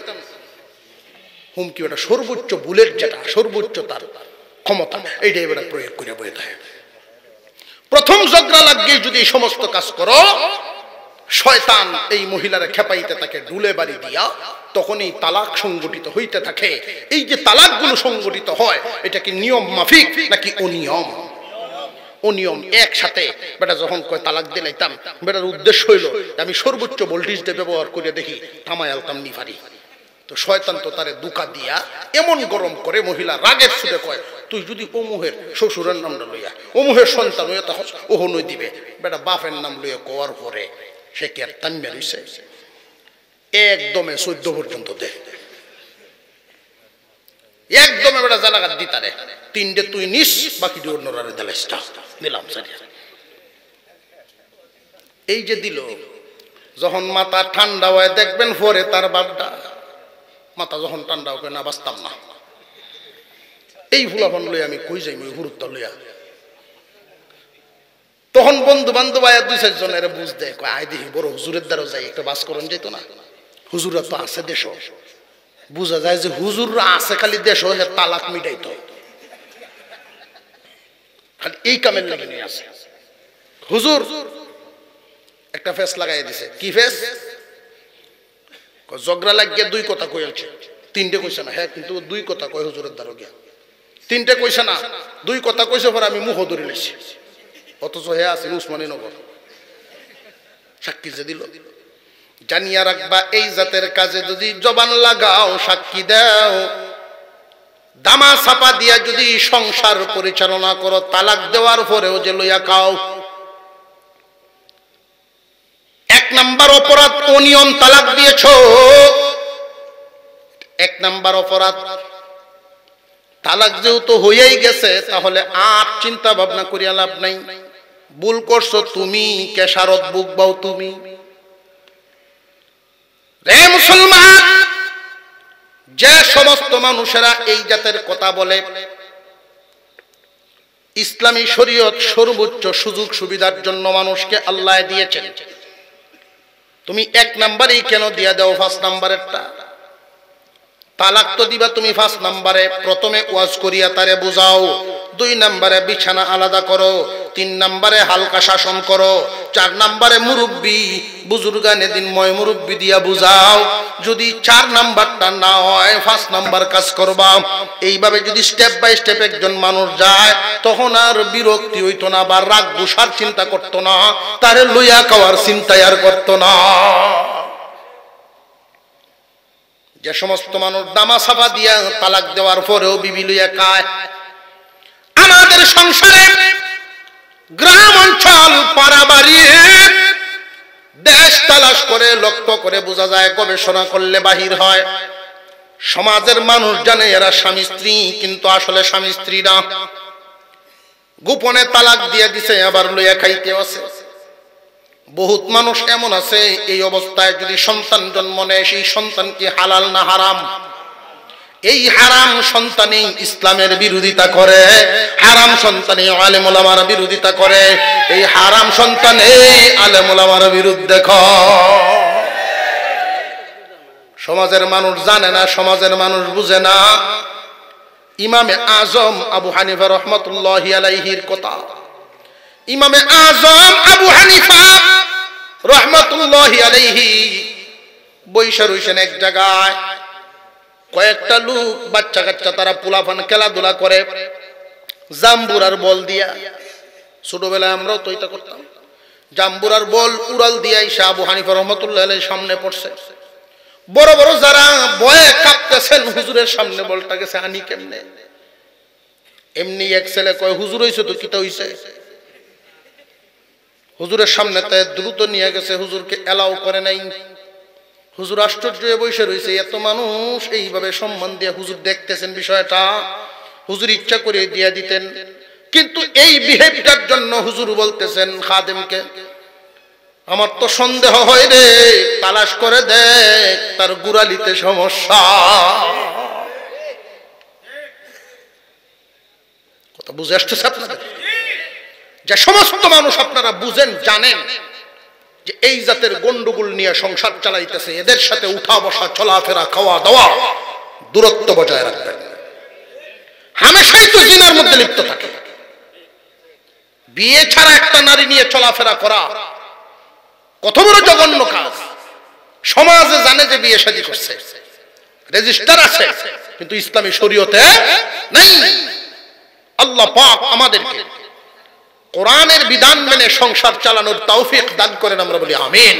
হুমকি, ওটা সর্বোচ্চ বুলেট, যেটা সর্বোচ্চ তার ক্ষমতা, এইটাই এবার প্রয়োগ করে বয়ে থাকে। প্রথম ঝগড়া লাগিয়ে যদি এই সমস্ত কাজ করো, শয়তান এই মহিলারা খেপাইতে থাকে ডুলে বাড়ি দিয়া, তখনই তালাক সংগঠিত হইতে থাকে। এই যে তালাকগুলো সংগঠিত হয়, এটা কি নিয়ম মাফিক নাকি অনিয়ম? অনিয়ম। একসাথে বেটা যখন কয় তালাক দিলাইতাম, বেটার উদ্দেশ্য হইল আমি সর্বোচ্চ ভোল্টেজ দিয়ে ব্যবহার করে দেখি থামাই আলতাম নি পারি। তো শয়তান তো তারে দুকা দিয়া এমন গরম করে, মহিলা রাগের সুরে কয়, তুই যদি অমুহের শ্বশুরের নামটা লইয়া অমুহের সন্তান হইয়া তখন ওহ নই দিবে। বেটা বাপের নাম লইয়া কোয়ার পরে সে কি আর তামিয়া রইছে? একদমে 14 পর্যন্ত দে, একদমে বেটা জানাগাত দিতারে, 3টে তুই নিস, বাকি দিয়ে অন্যরারে দিলাম দিলাম। এই যে দিল, যখন মাথা ঠান্ডা হয় দেখবেন পরে তার বাপটা মাথা যখন ঠান্ডা হবে না, বাঁচতাম না। এই ফুলাফান লই আমি কই যাই হুরুত্ব লইয়া, তখন বন্ধু বান্ধব আয়া 2-4 জনের বুঝ দেয়, আয় দেখি বড় হুজুরের দ্বারা যাই, একটা বাস করন যেত না। হুজুরা তো আছে দেশ, বুঝা যায় যে হুজুররা আছে খালি দেশ, তালাক মিটাইতো খালি এই কামের লাগে নিয়ে আছে। হুজুর একটা ফেস লাগাই দিছে। কি ফেস? ঝগড়া লাগিয়ে 2 কথা কইছে, 3টে কইছে না। হ্যাঁ, কিন্তু 2 কথা কয় হুজুরের দ্বারা গিয়া, 3টে কইছে না, 2 কথা কইছে পরে আমি মুখ ধরে লেছি। অথচ হে আছে উসমানীনগর, সাক্ষী যে দিল। জানিয়া রাখবা, এই জাতের কাজে যদি জবান লাগাও, সাক্ষী দাও, দামা ছাপা দিয়া যদি সংসার পরিচালনা করো, তালাক দেওয়ার পরেও যে লইয়া খাও। 1 নাম্বার অপরাধ অনিয়ম, তালাক দিয়েছো, 1 নাম্বার অপরাধ। তালাক যেহেতু হয়েই গেছে, তাহলে আর চিন্তা ভাবনা করিয়া লাভ নাই। ভুল করছো তুমি, কেশারত বুকবাও তুমি। রে মুসলমান, যে সমস্ত মানুষেরা এই জাতের কথা বলে, ইসলামী শরীয়ত সর্বোচ্চ সুযোগ সুবিধার জন্য মানুষকে আল্লাহ দিয়েছেন। তুমি 1 নাম্বারেই কেন দিয়া দাও 5 নাম্বারেরটা? তালাক তো দিবা তুমি 5 নাম্বারে, প্রথমে ওয়াজ করিয়া তারে বুঝাও, 2 নাম্বারে বিছানা আলাদা করো, 3 নাম্বারে হালকা শাসন করো, 4 নাম্বারে মুরব্বী বুজুর্গানে দিন ময় মুরব্বী দিয়া বুঝাও। যদি 4 নাম্বারটা না হয় 5 নাম্বার কাজ করবা। এইভাবে যদি স্টেপ বাই স্টেপ একজন মানুষ যায়, তখন আর বিরক্তি হইতো না, বা রাগ গুসার চিন্তা করতো না, তারে লইয়া খাওয়ার চিন্তাই আর করতো না। যে সমস্ত মানুষ দামা সাফা দিয়া তালাক দেওয়ার পরেও বিবি লইয়া খায়, আমাদের সংসারে গ্রাম অঞ্চল পাড়া বাড়ি দেশ তালাশ করে লক্ষ্য করে বোঝা যায়, গবেষণা করলে বাহির হয়, সমাজের মানুষ জানে এরা স্বামী স্ত্রী, কিন্তু আসলে স্বামী স্ত্রী না। গোপনে তালাক দিয়ে দিছে, আবার লইয়া খাইতে আছে। বহুত মানুষ এমন আছে, এই অবস্থায় যদি সন্তান জন্ম নেয়, সেই সন্তান কি হালাল না হারাম? এই হারাম সন্তানই ইসলামের বিরোধিতা করে, হারাম সন্তানই আলেম ওলামার বিরোধিতা করে। এই হারাম সন্তানে আলেম ওলামার বিরুদ্ধে সমাজের মানুষ জানে না, সমাজের মানুষ বুঝে না। ইমামে আজম আবু হানিফা রহমাতুল্লাহি আলাইহির কথা, ইমামে আজম আবু হানিফা রহমাতুল্লাহি আলাইহি বৈশা রইছেন এক জায়গায়। কয়েকটা লোক বাচ্চা কাচ্চা তারা পোলাপান খেলাধুলা করে জাম্বুরার বল দিয়া। ছোটবেলায় আমরাও তো এটা করতাম। জাম্বুরার বল উড়াল দিয়া এসে আবু হানিফা রহমাতুল্লাহি আলাইহি সামনে পড়ছে। বড় বড় যারা ভয়ে কাঁপতেছেন, হুজুরের সামনে বলটা গেছে আনি কেমনে? এমনি এক ছেলে কয়, হুজুর হইছে তো, কিতা হইছে? হুজুরের সামনে তাই দ্রুত নিয়ে গেছে, হুজুরকে এলাও করে নাই। হুজুর আশ্চর্য হয়ে বসে রয়েছে, এত মানুষ এইভাবে সম্মান দিয়ে হুজুর দেখতেছেন বিষয়টা। হুজুর ইচ্ছা করে দিয়ে দিতেন, কিন্তু এই বিহেভিয়ার জন্য হুজুর বলতেছেন খাদেমকে, আমার তো সন্দেহ হয় রে, তালাশ করে দেখ তার গুড়ালিতে সমস্যা। কথা বুঝে আসতেছে আপনাদের? যে সমস্ত মানুষ আপনারা বুঝেন, জানেন যে এই জাতের গন্ডগোল নিয়ে সংসার চালাইতেছে, এদের সাথে উঠা বসা, চলাফেরা, খাওয়া দাওয়া, দূরত্ব বজায় রাখবেন। হামেশাই তো জিনার মধ্যে লিপ্ত থাকে। বিয়ে ছাড়া একটা নারী নিয়ে চলাফেরা করা কত বড় জঘন্য কাজ। সমাজে জানে যে বিয়ে শাদী করছে, রেজিস্টার আছে, কিন্তু ইসলামী শরীয়তে নাই। আল্লাহ পাক আমাদেরকে কোরআনের বিধান মেনে সংসার চালানোর তৌফিক দান করেন, আমরা বলি আমিন।